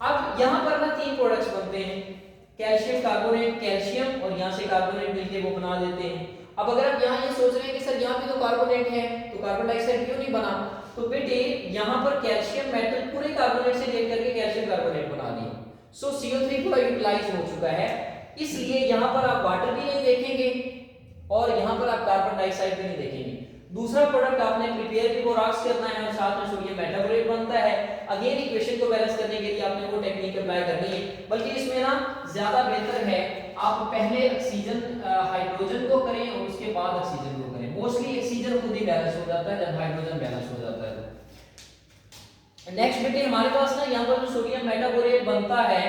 अब यहां पर ना 3 प्रोडक्ट्स बनते हैं, कैल्शियम कार्बोनेट, कैल्शियम और यहां से कार्बोनेट मिलके वो बना देते हैं। अब अगर आप यहाँ ये सोच रहे हैं कि सर यहाँ भी तो कार्बोनेट है तो कार्बन डाइऑक्साइड क्यों नहीं बना, तो बेटे यहाँ पर कैल्शियम मेटल पूरे कार्बोनेट से रिएक्ट करके कैल्शियम कार्बोनेट बना दिया। सो CO3 पूरा यूटिलाइज हो चुका है, इसलिए यहाँ पर आप वाटर भी नहीं देखेंगे और यहाँ पर आप कार्बन डाइऑक्साइड भी नहीं देखेंगे। दूसरा प्रोडक्ट आपने प्रिपेयर भी बोराक्स करना है और साथ में सोडियम मेटाबोलेट बनता है। अगेन इक्वेशन को बैलेंस करने के लिए आपने वो टेक्निक अप्लाई करनी है, बल्कि इसमें ना ज्यादा बेहतर है आप पहले ऑक्सीजन हाइड्रोजन को करें और उसके बाद ऑक्सीजन को करें। मोस्टली ऑक्सीजन खुद ही बैलेंस हो जाता है जब हाइड्रोजन बैलेंस हो जाता है। नेक्स्ट बेटे हमारे पास ना यहाँ पर जो सोडियम मेटाबोलेट बनता है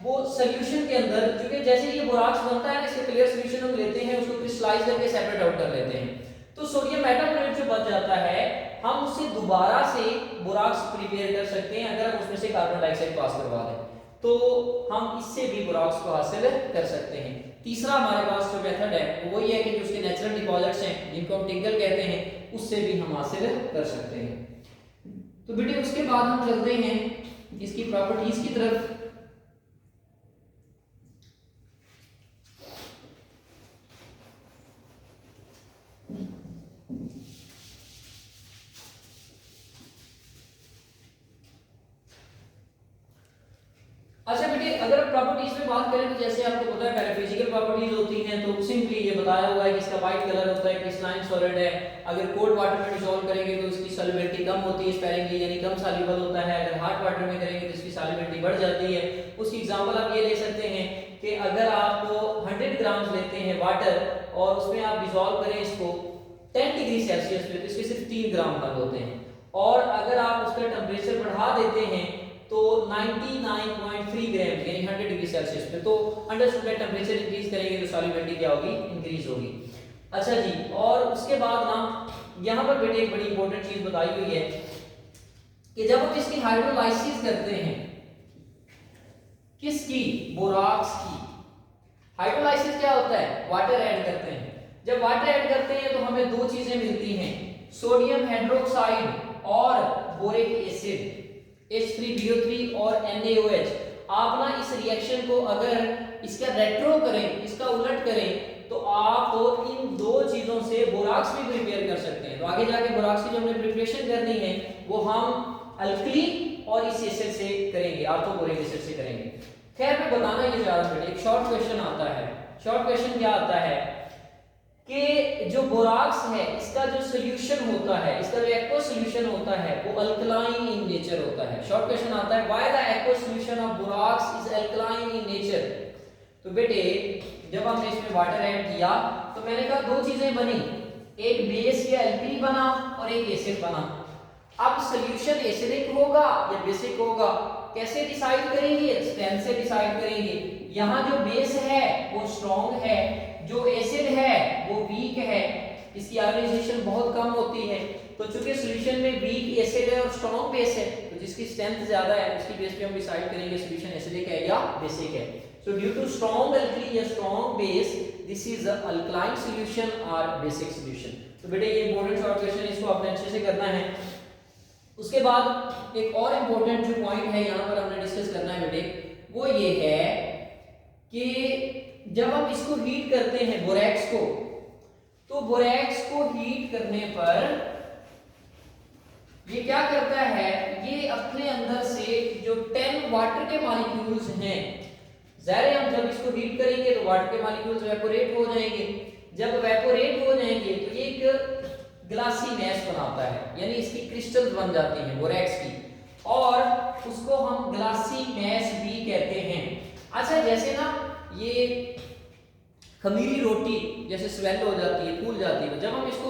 वो सॉल्यूशन के अंदर, क्योंकि जैसे ये बोराक्स बनता है ना इसके क्लियर सॉल्यूशन हम लेते हैं, उसको क्रिस्टलाइज करके सेपरेट आउट कर लेते हैं, तो सोडियम मेटाबोलेट जो बच जाता है हम उससे दोबारा से बोराक्स प्रिपेयर कर सकते हैं। अगर हम उसमें से कार्बन डाइऑक्साइड पास करवा दें तो हम इससे भी बोराक्स को हासिल कर सकते हैं। तीसरा हमारे पास जो मेथड है वो वही है कि जो उसके नेचुरल डिपॉजिट्स हैं जिनको हम टिंकल कहते हैं उससे भी हम हासिल कर सकते हैं। तो बेटे उसके बाद हम चलते हैं इसकी प्रॉपर्टीज की तरफ। प्रॉपर्टीज में बात करें तो जैसे आपको पता है पहले फिजिकल प्रॉपर्टीज होती हैं, तो सिंपली ये बताया हुआ है कि इसका व्हाइट कलर होता है, क्रिस्टलाइन सॉलिड है। अगर कोल्ड वाटर में डिसॉल्व करेंगे तो इसकी सॉल्युबिलिटी कम होती है स्पेरिंगली, यानी कम सॉल्युबल होता है। अगर हॉट वाटर में करेंगे तो इसकी सॉल्युबिलिटी बढ़ जाती है। उसकी एग्जांपल आप ये ले सकते हैं कि अगर आप 100 ग्राम लेते हैं वाटर और उसमें आप डिसॉल्व करें इसको 10 डिग्री सेल्सियस पे, तो इसके सिर्फ 3 ग्राम हल होते हैं। और अगर आप उसका टेम्परेचर बढ़ा देते हैं तो 99.3 ग्राम यानी 100 डिग्री सेल्सियस पे, तो अंडरस्टूड टेम्परेचर इंक्रीज करेंगे तो सॉल्युबिलिटी क्या होगी, इंक्रीज होगी। अच्छा जी, और उसके बाद ना यहाँ पर बेटे एक बड़ी इंपॉर्टेंट चीज बताई हुई है कि जब हम इसकी हाइड्रोलाइसिस करते हैं, किसकी, बोराक्स की। हाइड्रोलाइसिस क्या होता है, वाटर ऐड करते हैं। जब वाटर ऐड करते हैं तो हमें दो चीजें मिलती हैं, सोडियम हाइड्रोक्साइड और बोरिक एसिड H3BO3 और NaOH। आप ना इस रिएक्शन को अगर इसका रेट्रो करें, इसका उलट करें, तो आप इन दो चीजों से बोराक्स भी प्रिपेयर कर सकते हैं। तो आगे जाके बोराक्स की जो हमने प्रिपरेशन करनी है वो हम अल्कली और इस एसिड से करेंगे, ऑर्थोबोरिक एसिड से करेंगे। खैर मैं बताना ये चाह रहा हूं, एक शॉर्ट क्वेश्चन आता है। शॉर्ट क्वेश्चन क्या आता है कि जो बोराक्स है इसका जो सॉल्यूशन होता है, इसका जो एक्वस सॉल्यूशन होता है वो अल्कलाइन इन नेचर होता है। शॉर्ट क्वेश्चन आता है why the aqueous solution of borax is alkaline in nature. तो बेटे जब हमने इसमें वाटर ऐड किया तो मैंने कहा दो चीजें बनी, एक बेस या एल्कली बना और एक एसिड बना। अब सॉल्यूशन एसिडिक होगा या बेसिक होगा, कैसे डिसाइड करेंगे, स्ट्रेंथ से डिसाइड करेंगे। यहाँ जो बेस है वो स्ट्रॉन्ग है, जो एसिड है वो वीक है, इसकी आयोनाइजेशन बहुत कम होती है। तो चूंकि सॉल्यूशन में वीक एसिड है और स्ट्रॉन्ग बेस है, तो जिसकी स्ट्रेंथ ज्यादा है उसकी बेस पे हम डिसाइड करेंगे सॉल्यूशन एसिडिक है या बेसिक है। So due to strong alkali या strong base, this is a alkaline solution और बेसिक सॉल्यूशन। तो बेटे ये इंपॉर्टेंट शॉर्ट क्वेश्चन, इसको आपने अच्छे से करना है। उसके बाद एक और इंपॉर्टेंट जो पॉइंट है यहाँ पर हमने डिस्कस करना है बेटे, वो ये है कि जब हम इसको हीट करते हैं बोरैक्स को, तो बोरैक्स को हीट करने पर ये क्या करता है, ये अपने अंदर से जो 10 वाटर के मॉलिक्यूल्स हैं, ज़ाहिर हम जब इसको हीट करेंगे तो वाटर के मॉलिक्यूल्स वेपोरेट हो जाएंगे। जब वेपोरेट हो जाएंगे तो एक ग्लासी मैश बनाता है, यानी इसकी क्रिस्टल्स बन जाती हैं बोरैक्स की, और उसको हम ग्लासी मैश भी कहते हैं। अच्छा जैसे ना ये खमीरी रोटी जैसे स्वेल हो जाती है, फूल जाती है, जब हम इसको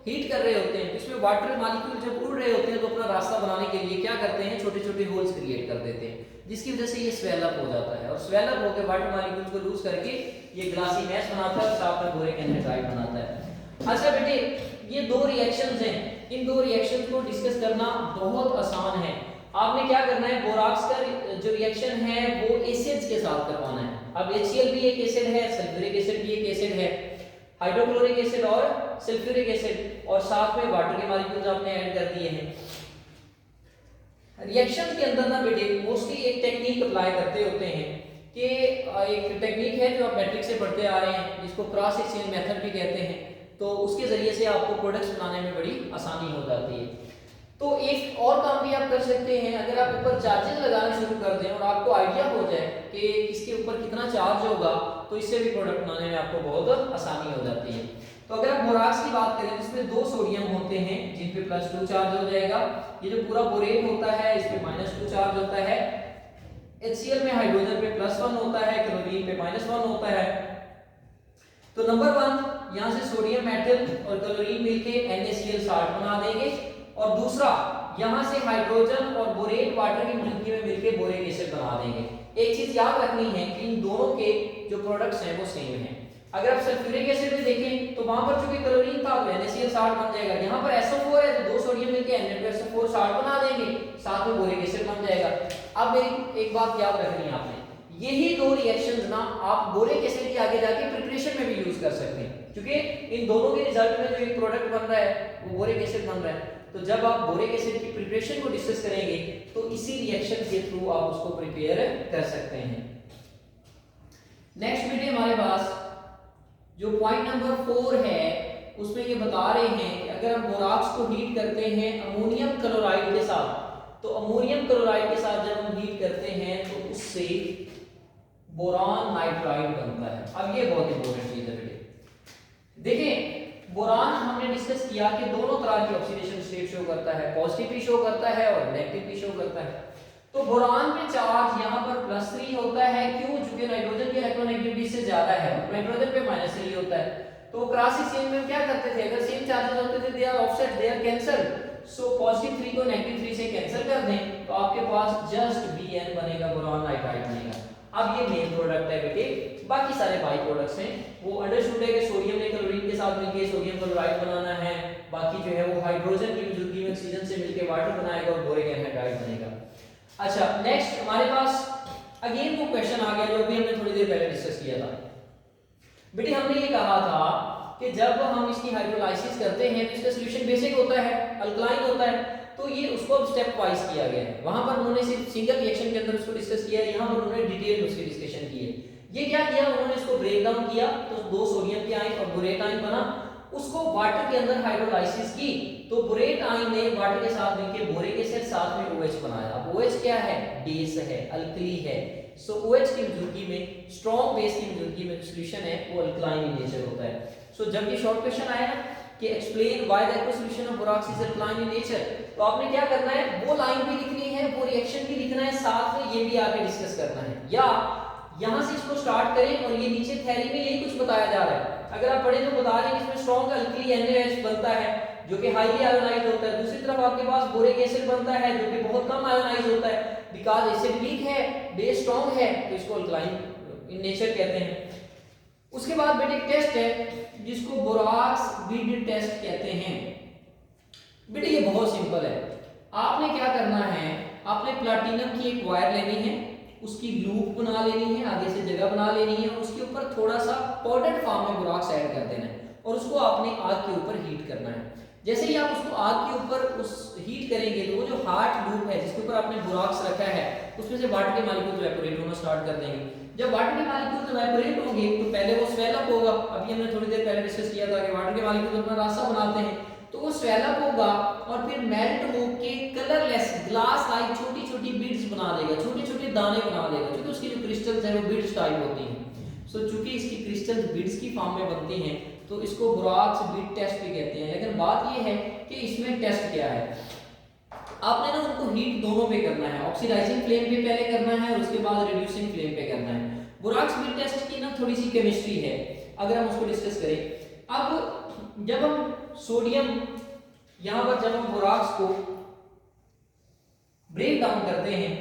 हीट कर रहे होते हैं तो इसमें वाटर मॉलिक्यूल जब उड़ रहे होते हैं तो अपना रास्ता बनाने के लिए क्या करते हैं, छोटे छोटे होल्स क्रिएट कर देते हैं, जिसकी वजह से ये स्वेल अप हो जाता है, और स्वेल अप होकर वाटर मॉलिक्यूल्स को लूज करके ये ग्लासी मैश बनाता है और साथ में बोरिक एनहाइड्राइड बनाता है। अच्छा बेटे ये दो रिएक्शंस हैं, इन दो रिएक्शंस को डिस्कस करना बहुत आसान है। आपने क्या करना है, बोराक्स का जो रिएक्शन है वो एसिड्स के साथ करवाना है। अब HCl भी एक एसिड है, सल्फ्यूरिक एसिड भी एक एसिड है, हाइड्रोक्लोरिक एसिड और सल्फ्यूरिक एसिड, और साथ में वाटर के मॉलिक्यूल्स आपने ऐड कर दिए हैं। रिएक्शन के अंदर ना बेटे मोस्टली एक टेक्निक अप्लाई करते होते हैं कि एक टेक्निक है जो आप मैट्रिक से पढ़ते आ रहे हैं, जिसको क्रॉस एक्सचेंज मेथड भी कहते हैं। तो उसके जरिए से आपको प्रोडक्ट्स बनाने में बड़ी आसानी हो जाती है। तो एक और काम भी आप कर सकते हैं, अगर आप ऊपर चार्जेस लगाना शुरू कर दें और आपको आइडिया हो जाए कि इसके ऊपर कितना चार्ज होगा, तो इससे भी प्रोडक्ट बनाने में आपको बहुत आसानी हो जाती है। तो अगर आप बोराक्स की बात करें, इसमें दो सोडियम होते हैं जिन पे +2 चार्ज हो जाएगा। ये जो पूरा बोरेट होता है इस पे -2 चार्ज होता है। HCl में हाइड्रोजन पे +1 होता है, क्लोरीन पे -1 होता है। तो नंबर 1 यहाँ से सोडियम मेटल और क्लोरीन मिलके NaCl साल्ट बना देंगे, और दूसरा यहाँ से हाइड्रोजन और बोरेट वाटर की मॉलिक्यूल में मिलके बोरिक एसिड बना देंगे। एक चीज याद रखनी है कि इन दोनों के जो प्रोडक्ट्स हैं वो सेम हैं। अगर आप सल्फ्यूरिक एसिड में देखें तो वहां पर चूंकि क्लोरीन था तो NaCl साल्ट बन जाएगा, यहाँ पर SO4 है तो दो सोडियम मिलके Na2SO4 साल्ट बना देंगे, साथ में बोरिक एसिड बन जाएगा। अब मेरी एक बात याद रखनी है आपने, यही दो रिएक्शंस ना आप बोरिक एसिड के आगे जाके प्रिपरेशन में भी यूज कर सकते हैं, क्योंकि इन दोनों के रिजल्ट में जो एक प्रोडक्ट बन रहा है वो बोरिक एसिड बन रहा है। तो जब आप बोरिक एसिड की प्रिपरेशन को डिस्कस करेंगे तो इसी रिएक्शन के थ्रू आप उसको प्रिपेयर कर सकते हैं। नेक्स्ट वीडियो हमारे पास जो पॉइंट नंबर 4 है उसमें ये बता रहे हैं कि अगर हम बोराक्स को हीट करते हैं अमोनियम क्लोराइड के साथ, तो अमोनियम क्लोराइड के साथ जब हम हीट करते हैं तो उससे बोरान नाइट्राइड बनता है। अब ये बहुत इंपॉर्टेंट चीज है बेटे, देखिए बोरान हमने डिस्कस किया कि दोनों तरह की ऑक्सीडेशन स्टेट शो करता है, पॉजिटिव भी शो करता है और नेगेटिव भी शो करता है। तो बोरान में चार्ज यहाँ पर +3 होता है, क्यों? क्योंकि नाइट्रोजन की इलेक्ट्रोनेगेटिविटी से ज्यादा है, नाइट्रोजन पे -3 होता है। तो क्रॉस एक्सचेंज में क्या करते थे, अगर सेम चार्जेस होते थे they are offset, they are cancel, so +3 को -3 से कैंसिल कर दें तो आपके पास जस्ट Bn बनेगा, बोरान नाइट्राइड बनेगा। अब ये मेन प्रोडक्ट है बेटे, बाकी सारे बाई प्रोडक्ट्स हैं वो अंडरस्टूड है कि सोडियम ने क्लोरीन के साथ मिलकर सोडियम क्लोराइड बनाना है, बाकी जो है वो हाइड्रोजन की मौजूदगी में ऑक्सीजन से मिलकर वाटर बनाएगा और बोरिक एनहाइड्राइड बनेगा। अच्छा नेक्स्ट हमारे पास अगेन वो क्वेश्चन आ गया जो अभी हमने थोड़ी देर पहले डिस्कस किया था बेटे। हमने ये कहा था कि जब हम इसकी हाइड्रोलाइसिस करते हैं तो इसका सॉल्यूशन बेसिक होता है, अल्कलाइन होता है, तो ये उसको अब स्टेप वाइज किया गया है। वहां पर उन्होंने सिर्फ सिंगल रिएक्शन के अंदर उसको डिस्कस किया है, यहां पर उन्होंने डिटेल उसकी डिस्कशन की है। ये क्या किया उन्होंने, इसको ब्रेक डाउन किया तो 2 सोडियम की आयन और बोरेट आयन बना, उसको वाटर के अंदर हाइड्रोलाइसिस की तो बोरेट आयन ने वाटर के साथ मिलकर बोरिक एसिड साथ में OH बनाया। अब OH क्या है, बेस है, अल्कली है। सो OH की मौजूदगी में, स्ट्रॉन्ग बेस की मौजूदगी में सॉल्यूशन है वो अल्कलाइन इन नेचर होता है। सो जब ये शॉर्ट क्वेश्चन आया ना कि explain why the aqueous solution of borax is alkaline in nature, तो आपने क्या करना है, वो लाइन भी लिखनी है, वो रिएक्शन भी लिखना है, साथ में ये भी आगे डिस्कस करना है, या यहां से इसको स्टार्ट करें और ये नीचे थ्योरी में यही कुछ बताया जा रहा है। अगर आप पढ़े तो बता रहे हैं इसमें स्ट्रॉन्ग अल्कली NaOH बनता है जो कि हाईली आयोनाइज होता है, दूसरी तरफ आपके पास बोरिक एसिड बनता है जो कि बहुत कम आयोनाइज होता है, बिकॉज़ एसिड वीक है, बेस स्ट्रॉन्ग है, तो इसको अल्कलाइन इन नेचर कहते हैं। उसके बाद बेटे एक टेस्ट है जिसको बोराक्स बीड टेस्ट कहते हैं। बेटे ये बहुत सिंपल है, आपने क्या करना है, आपने प्लैटिनम की एक वायर लेनी है, उसकी लूप बना लेनी है, आगे से जगह बना लेनी है और उसके ऊपर थोड़ा सा पाउडर्ड फॉर्म में बोराक्स ऐड कर देना है और उसको आपने आग के ऊपर हीट करना है। जैसे ही आप उसको आग के ऊपर उस हीट करेंगे तो वो जो हार्ट लूप है जिसके ऊपर आपने बोराक्स रखा है उसमें से वाटर के मॉलिक्यूल्स इवेपोरेट होना स्टार्ट कर देंगे। जब वाटर के मॉलिक्यूल्स इवेपोरेट होंगे तो पहले वो स्वेल अप होगा, अभी हमने थोड़ी देर पहले डिस्कस किया था कि वाटर के मॉलिक्यूल्स अपना रास्ता बनाते हैं, तो वो स्वेल अप होगा और फिर मेल्ट होके कलरलेस ग्लास लाइक छोटी छोटी बीड्स बना देगा, छोटे छोटे दाने बना देगा, क्योंकि उसकी जो क्रिस्टल्स हैं वो बीड्स टाइप होती हैं। सो चूंकि इसकी क्रिस्टल्स बीड्स की फॉर्म में बनती हैं तो इसको बोराक्स बीड टेस्ट भी कहते हैं। लेकिन बात ये है कि इसमें टेस्ट क्या है, आपने ना उनको हीट दोनों पे करना है, ऑक्सीडाइजिंग फ्लेम पे पहले करना है और उसके बाद रिड्यूसिंग फ्लेम पे करना है। बोराक्स बीड टेस्ट की ना थोड़ी सी केमिस्ट्री है, अगर हम उसको डिस्कस करें। अब जब हम सोडियम यहां पर जब हम बोराक्स को ब्रेक डाउन करते हैं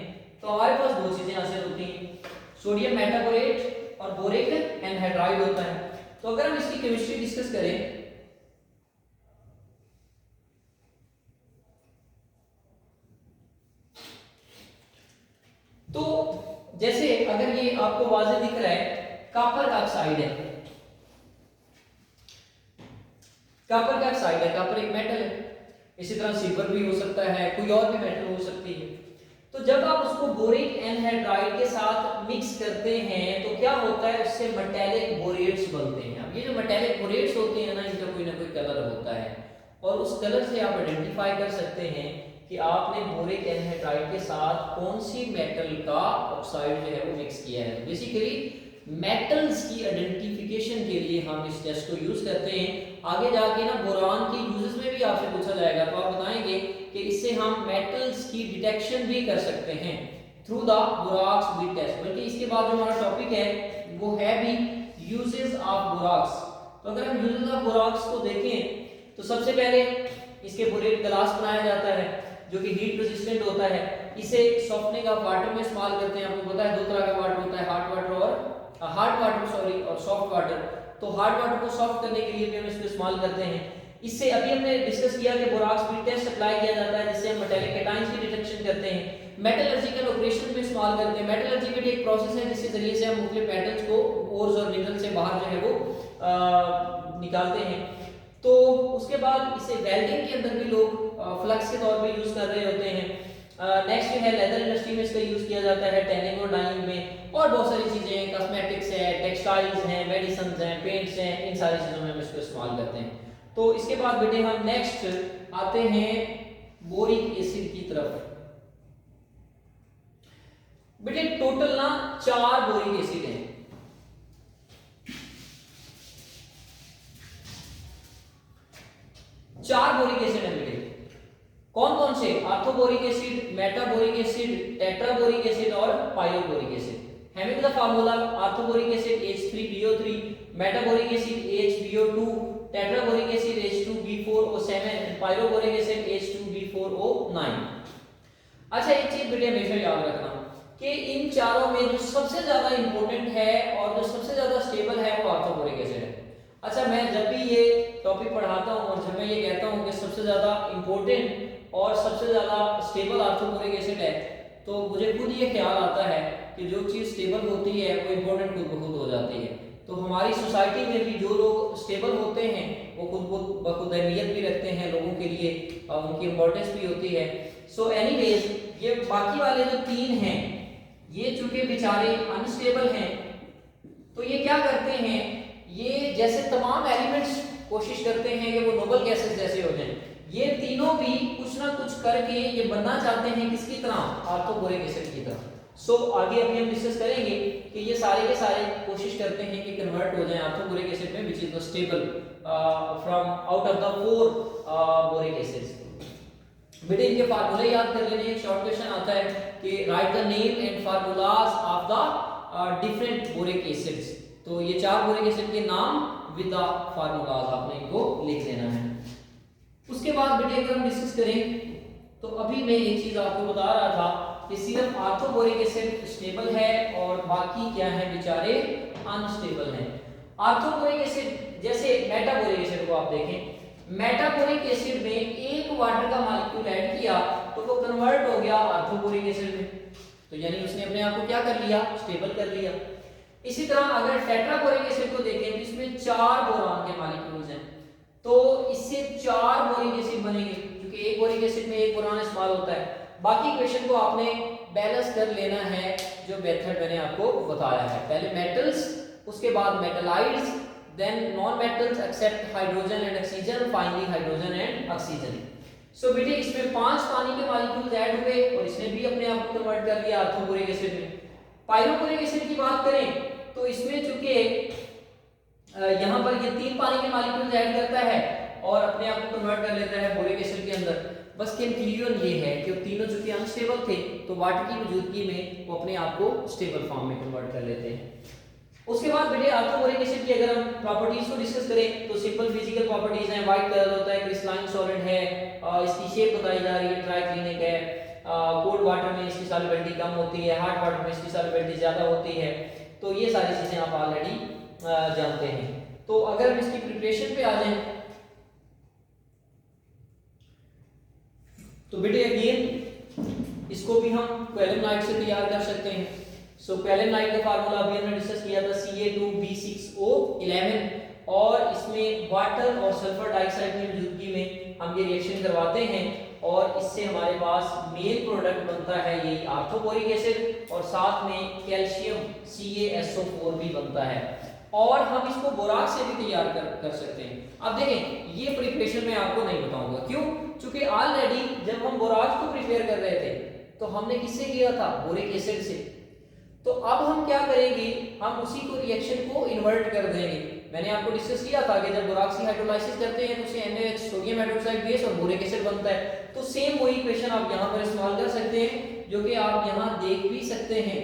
तो हमारे पास दो चीजें हासिल होती हैं, सोडियम मेटाबोरेट और बोरिक एनहाइड्राइड होता है। तो अगर हम इसकी केमिस्ट्री डिस्कस करें तो जैसे अगर ये आपको वाज़ेह दिख रहा है, कॉपर का ऑक्साइड है, कॉपर का ऑक्साइड है, कॉपर एक मेटल है, इसी तरह सिल्वर भी हो सकता है, कोई और भी मेटल हो सकती है। तो जब आप उसको बोरिक एनहाइड्राइड के साथ मिक्स करते हैं तो क्या होता है, उससे मेटालिक बोरेट्स बनते हैं। अब ये जो मेटालिक बोरेट्स होते हैं ना, इनका कोई ना कोई कलर होता है और उस कलर से आप आइडेंटिफाई कर सकते हैं कि आपने बोरिक एनहाइड्राइड के साथ कौन सी मेटल का ऑक्साइड जो है वो मिक्स किया है। बेसिकली मेटल्स की आइडेंटिफिकेशन के लिए हम इस टेस्ट को यूज करते हैं। आगे जाके ना बोरान के यूजेस में भी आपसे पूछा जाएगा तो आप बताएंगे कि इससे हम मेटल्स की डिटेक्शन भी कर सकते हैं through the borax bead test. बल्कि इसके बाद जो हमारा टॉपिक है वो है भी यूजेस ऑफ बोराक्स। तो अगर हम यूजेस ऑफ बोराक्स को देखें तो सबसे पहले इसके बोरेट ग्लास बनाया जाता है जो कि हीट रेजिस्टेंट होता है। इसे सॉफ्टनिंग ऑफ वाटर में इस्तेमाल करते हैं। आपको पता है दो तरह का वाटर होता है, हार्ड वाटर और सॉफ्ट वाटर। तो हार्ड वाटर को सॉफ्ट करने के लिए भी हम इसको इस्तेमाल करते हैं। इससे अभी हमने डिस्कस किया कि बोराक्स बीड टेस्ट अप्लाई किया जाता है जिससे हम मेटालिक कैटायंस की डिटेक्शन करते हैं। मेटलर्जिकल ऑपरेशन में इस्तेमाल करते हैं। मेटलर्जी भी एक प्रोसेस है जिसके जरिए से हम मुख्तलिफ मेटल्स को ओर्स और मिनरल से बाहर जो है वो निकालते हैं। तो उसके बाद इसे वेल्डिंग के अंदर भी लोग फ्लक्स के तौर पे यूज कर रहे होते हैं। नेक्स्ट जो है लेदर इंडस्ट्री में इसका यूज किया जाता है, टैनिंग और डाइंग में, और बहुत सारी चीजें हैं, कॉस्मेटिक्स है, टेक्सटाइल्स हैं, मेडिसिन हैं, पेंट्स हैं, इन सारी चीजों में हम इसको इस्तेमाल करते हैं। तो इसके बाद बेटे हम नेक्स्ट आते हैं बोरिक एसिड की तरफ। बेटे टोटल ना 4 बोरिक एसिड हैं। 4 बोरिक एसिड है बेटे। कौन कौन से? Orthoboric acid, metaboric acid, tetraboric acid और pyroboric acid. Having the formula orthoboric acid H3BO3, metaboric acid HBO2, tetraboric acid H2B4O7 and pyroboric acid H2B4O9। अच्छा एक चीज बेटे हमेशा याद रखना कि इन चारों में जो सबसे ज्यादा इंपॉर्टेंट है और जो सबसे ज्यादा स्टेबल है वो आर्थोबोरिक एसिड है। अच्छा मैं जब भी ये टॉपिक पढ़ाता हूँ और जब मैं ये कहता हूँ कि सबसे ज्यादा इंपॉर्टेंट और सबसे ज्यादा स्टेबल आर्थोबोरिक एसिड है, तो मुझे खुद ये ख्याल आता है कि जो चीज स्टेबल होती है वो इंपॉर्टेंट खुद ब खुद हो जाती है। तो हमारी सोसाइटी में भी जो लोग स्टेबल होते हैं वो खुद ब खुद अहमियत भी रखते हैं लोगों के लिए, उनकी इंपॉर्टेंस भी होती है। सो एनीवेज ये बाकी वाले जो 3 हैं ये चूंकि बेचारे अनस्टेबल हैं, तो ये क्या करते हैं, ये जैसे तमाम एलिमेंट्स कोशिश करते हैं कि वो नोबल गैसेस जैसे हो जाएं, ये तीनों भी कुछ ना कुछ करके ये बनना चाहते हैं किसकी तरह? आर्थोबोरिक एसिड की तरह। सो आगे अभी हम डिस्कस करेंगे कि ये सारे के सारे कोशिश करते हैं कि कन्वर्ट हो जाएं आर्थोबोरिक एसिड में, which is the stable from out of the 4 boric acids. बेटे इनके फार्मूले याद कर लेने। एक शॉर्ट क्वेश्चन आता है कि right the name and formulas of the different boric acids. तो ये 4 बोरिक एसिड के नाम विद द फार्मूलाज आपने इनको लिख लेना है। उसके बाद बेटे अगर हम डिस्कस करें तो अभी मैं एक चीज आपको बता रहा था कि सिर्फ आर्थोबोरिक एसिड स्टेबल है और बाकी क्या है बेचारे अनस्टेबल हैं। आर्थोबोरिक एसिड जैसे मेटाबोरिक एसिड को आप देखें, मेटाबोरिक एसिड में एक वाटर का मॉलिक्यूल ऐड किया तो वो कन्वर्ट हो गया आर्थोबोरिक एसिड में, तो यानी उसने अपने आप को क्या कर लिया? स्टेबल कर लिया। इसी तरह अगर टेट्राबोरिक एसिड को देखें तो इसमें 4 बोरान के मॉलिक्यूल्स हैं, तो इससे 4 बोरिक एसिड बनेंगे क्योंकि एक बोरिक एसिड में एक बोरान इस्तेमाल होता है। बाकी इक्वेशन को आपने बैलेंस कर लेना है जो मेथड मैंने आपको बताया है। पहले मेटल्स, उसके बाद metalloids, then non metals except hydrogen and oxygen, finally hydrogen and oxygen. So बेटे इसमें 5 पानी के मॉलिक्यूल्स ऐड हुए और इसने भी अपने आप को कन्वर्ट कर लिया आर्थोबोरिक एसिड में। पाइरोबोरिक एसिड की बात करें तो इसमें चूंकि यहाँ पर ये 3 पानी के मॉलिक्यूल्स ऐड करता है और अपने आप को कन्वर्ट कर लेता है बोरिक एसिड के अंदर। बस कंक्लूजन ये है कि तीनों चूंकि अनस्टेबल थे तो वाटर की मौजूदगी में वो अपने आप को स्टेबल फॉर्म में कन्वर्ट कर लेते हैं। उसके बाद बेटे आर्थोबोरिक एसिड की अगर हम प्रॉपर्टीज को डिस्कस करें तो सिंपल फिजिकल प्रॉपर्टीज हैं। व्हाइट कलर होता है, क्रिस्टलाइन सॉलिड है, इसकी शेप बताई जा रही है, ट्राइक्लिनिक है, कोल्ड वाटर में इसकी सॉल्युबिलिटी कम होती है, हॉट वाटर में इसकी सॉल्युबिलिटी ज्यादा होती है। तो ये सारी चीजें आप ऑलरेडी जानते हैं। तो अगर हम इसकी प्रिपरेशन पे आ जाएं तो बेटे अगेन इसको भी हम क्वेलेनाइट से तैयार कर सकते हैं। सो क्वेलेनाइट का फार्मूला अभी हमने डिस्कस किया था Ca2B6O11, और इसमें वाटर और सल्फर डाइऑक्साइड की मौजूदगी में हम ये रिएक्शन करवाते हैं और इससे हमारे पास मेन प्रोडक्ट बनता है यही आर्थोबोरिक एसिड और साथ में कैल्शियम CaSO4 भी बनता है। और हम इसको बोराक्स से भी तैयार कर सकते हैं। अब देखें ये प्रिपरेशन मैं आपको नहीं बताऊंगा, क्यों? क्योंकि ऑलरेडी जब हम बोराक्स को प्रिपेयर कर रहे थे तो हमने किससे किया था? बोरिक एसिड से। तो अब हम क्या करेंगे, हम उसी को रिएक्शन को इन्वर्ट कर देंगे। मैंने आपको डिस्कस किया था कि जब बोराक्स की हाइड्रोलाइसिस करते हैं तो उससे NaOH सोडियम हाइड्रोक्साइड बेस और बोरिक एसिड बनता है। तो सेम वही इक्वेशन आप यहाँ पर इस्तेमाल कर सकते हैं जो कि आप यहाँ देख भी सकते हैं।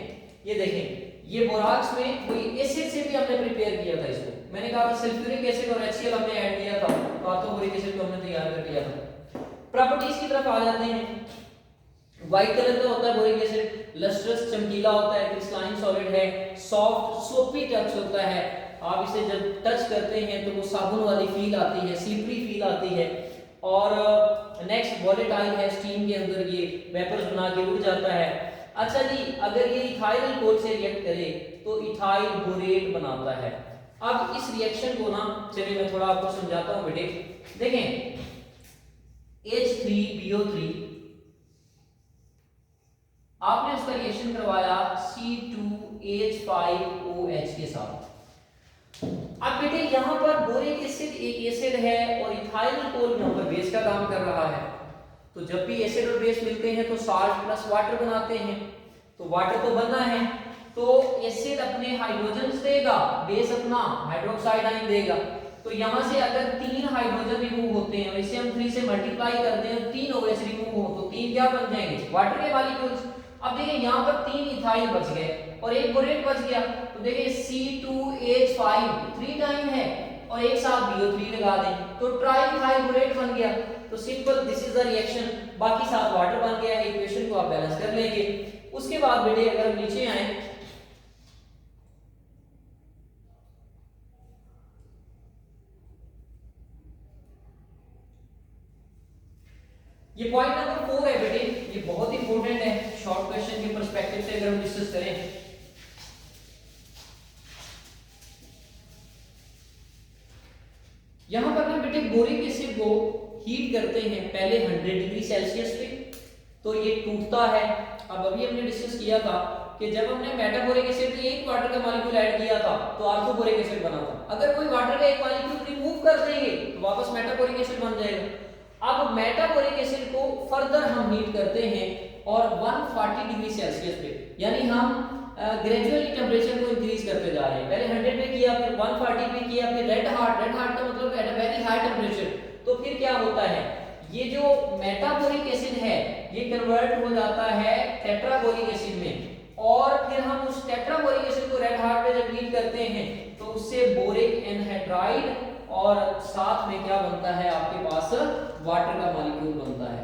ये देखें ये बोराक्स में कोई एसिड से भी हमने प्रिपेयर किया था इसको। मैंने कहा था सल्फ्यूरिक एसिड और HCl हमने ऐड किया था तो आर्थोबोरिक एसिड को हमने तैयार कर लिया था। प्रॉपर्टीज की तरफ आ जाते हैं। व्हाइट कलर का होता है बोरिक एसिड, लस्ट्रस चमकीला होता है, क्रिस्टलाइन सॉलिड है, सॉफ्ट सोपी टच होता है। आप इसे जब टच करते हैं तो वो साबुन वाली फील आती है, स्लिपरी फील आती है। और नेक्स्ट वोलेटाइल है, स्टीम के अंदर ये वेपर्स बना के उड़ जाता है। अच्छा जी, अगर ये इथाइल अल्कोहल से रिएक्ट करे तो इथाइल बोरेट बनाता है। अब इस रिएक्शन को ना चलिए मैं थोड़ा आपको समझाता हूं बेटे। देखें H3BO3 आपने उसका रिएक्शन करवाया C2H5OH के साथ। अब बेटे यहाँ पर बोरिक एसिड एक एसिड है और इथाइल अल्कोहल यहाँ पर बेस का काम कर रहा है। तो जब भी एसिड और बेस मिलते हैं तो साल्ट प्लस वाटर बनाते हैं। तो वाटर तो बनना है, तो एसिड अपने हाइड्रोजन देगा, बेस अपना हाइड्रोक्साइड आयन देगा। तो यहां से अगर 3 हाइड्रोजन रिमूव होते हैं और इसे हम 3 से मल्टीप्लाई करते हैं, 3 OH रिमूव हो तो 3 क्या बन जाएंगे, वाटर के मॉलिक्यूल्स। अब देखिए यहाँ पर 3 इथाइल बच गए और एक बोरेट बच गया, तो देखिए C2H5 3 टाइम है और एक साथ BO3 लगा दें तो ट्राई इथाइल बोरेट बन गया। तो simple this is the reaction, बाकी साथ वाटर बन गया है। इक्वेशन को आप बैलेंस कर लेंगे। उसके बाद बेटे अगर हम नीचे आए, ये पॉइंट नंबर 4 है बेटे, ये बहुत इंपॉर्टेंट है शॉर्ट क्वेश्चन के पर्सपेक्टिव से अगर हम डिस्कस करें। यहां पर ना बेटे बोरिक एसिड को हीट करते हैं पहले 100 डिग्री सेल्सियस पे, तो ये टूटता है। अब अभी हमने डिस्कस किया था कि जब हमने मेटाबोरिक एसिड में एक वाटर का मॉलिक्यूल ऐड किया था तो आर्थोबोरिक एसिड बना था। अगर कोई वाटर का एक मॉलिक्यूल रिमूव कर देंगे तो वापस मेटाबोरिक एसिड बन जाएगा। अब मेटाबोरिक एसिड को फर्दर हम हीट करते हैं और 140 डिग्री सेल्सियस पे, यानी हम ग्रेजुअली टेम्परेचर को इंक्रीज करते जा रहे हैं। पहले 100 पे किया, फिर 140 पे किया, फिर रेड हार्ट का मतलब at a very high temperature. तो फिर क्या होता है, ये जो मेटाबोरिक एसिड है ये कन्वर्ट हो जाता है टेट्राबोरिक एसिड में, और फिर हम उस टेट्राबोरिक एसिड को रेड हार्ट पे जब हीट करते हैं तो उससे बोरिक एनहाइड्राइड और साथ में क्या बनता है आपके पास वाटर का मॉलिक्यूल बनता है।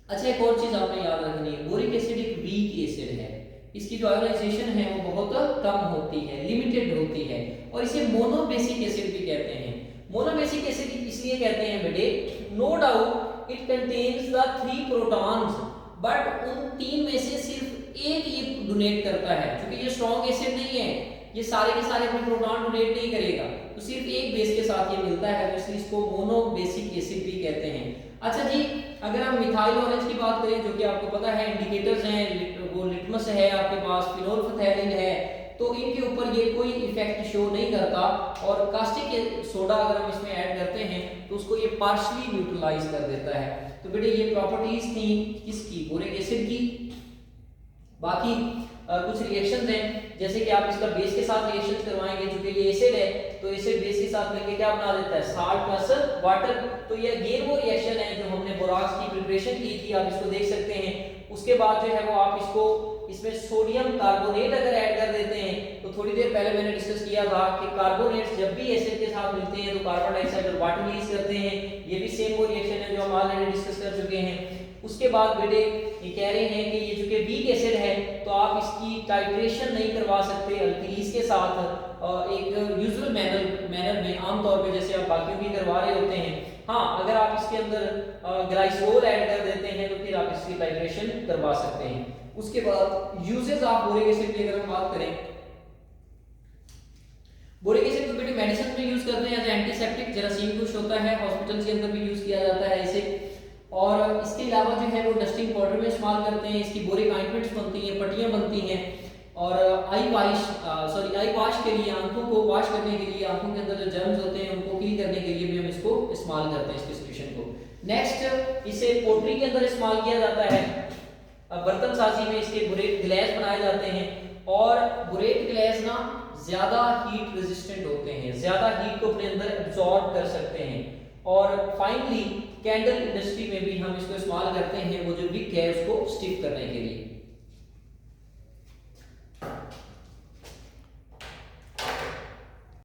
अच्छा, एक और चीज आपने याद रखनी है, बोरिक एसिड एक वीक एसिड है, इसकी जो आयोनाइजेशन है वो बहुत कम होती है, लिमिटेड होती है, और इसे मोनोबेसिक एसिड भी कहते हैं। मोनोबेसिक एसिड इसलिए कहते हैं बेटे, no doubt it contains the 3 protons, but उन 3 में से सिर्फ एक ये डोनेट करता है। क्योंकि ये स्ट्रॉन्ग एसिड नहीं है, ये सारे के सारे अपने प्रोटॉन डोनेट नहीं करेगा, तो सिर्फ एक बेस के साथ ये मिलता है, तो इसलिए इसको मोनोबेसिक एसिड भी कहते हैं। अच्छा जी, अगर हम मिथाइल ऑरेंज की बात करें, जो कि आपको पता है इंडिकेटर्स हैं, वो लिटमस है आपके पास, फिनोल्फथैलीन है, तो इनके ऊपर ये कोई इफेक्ट शो नहीं करता, और कास्टिक सोडा अगर हम इसमें ऐड करते हैं तो उसको ये पार्शियली न्यूट्रलाइज कर देता है। तो बेटे ये प्रॉपर्टीज थी किसकी, बोरिक एसिड की। बाकी कुछ रिएक्शंस हैं, जैसे कि आप इसका बेस के साथ रिएक्शंस करवाएंगे, जो कि ये एसिड है तो एसिड बेस के साथ मिलकर क्या बना देता है, साल्ट प्लस वाटर। तो ये अगेन वो रिएक्शन है जो हमने बोराक्स की प्रिपरेशन की थी, आप इसको देख सकते हैं। उसके बाद जो है वो आप इसको इसमें सोडियम कार्बोनेट अगर ऐड कर देते हैं, तो थोड़ी देर पहले मैंने डिस्कस किया था कि कार्बोनेट्स जब भी एसिड के साथ मिलते हैं तो कार्बन डाइऑक्साइड और वाटर रिलीज करते हैं। ये भी सेम वो रिएक्शन है जो हम ऑलरेडी डिस्कस कर चुके हैं। उसके बाद बेटे ये कह रहे हैं कि ये जो कि वीक एसिड है तो आप इसकी टाइट्रेशन नहीं करवा सकते अल्कीलीज के साथ एक यूजुअल मैनर में, आमतौर पे जैसे आप बाकियों की करवा रहे होते हैं। हाँ, अगर आप इसके अंदर ग्लाइसोल ऐड कर देते हैं तो फिर आप इसकी टाइट्रेशन करवा सकते हैं। उसके बाद यूजेस ऑफ बोरिक एसिड की अगर हम बात करें, बोरिक एसिड को बेटे मेडिसिन में यूज करते हैं एज एंटीसेप्टिक, जरासीम कुछ होता है, हॉस्पिटल के अंदर भी यूज किया जाता है इसे। और इसके अलावा जो है वो डस्टिंग पाउडर में इस्तेमाल करते हैं, इसकी बोरिक ऑइंटमेंट्स बनती हैं, पट्टियां बनती हैं, और आई वॉश के लिए, आंखों को वॉश करने के लिए, आंखों के अंदर जो जर्म्स होते हैं उनको क्लीन करने के लिए भी हम इसको इस्तेमाल करते हैं, इसके सॉल्यूशन को। नेक्स्ट, इसे पोट्री के अंदर इस्तेमाल किया जाता है, बर्तन साजी में इसके बुरेट ग्लास बनाए जाते हैं, और बुरेट ग्लास ना ज्यादा हीट रेजिस्टेंट होते हैं, ज्यादा हीट को अपने अंदर एब्जॉर्ब कर सकते हैं। और फाइनली कैंडल इंडस्ट्री में भी हम इसको इस्तेमाल करते हैं, वो जो विक है उसको स्टिक करने के लिए।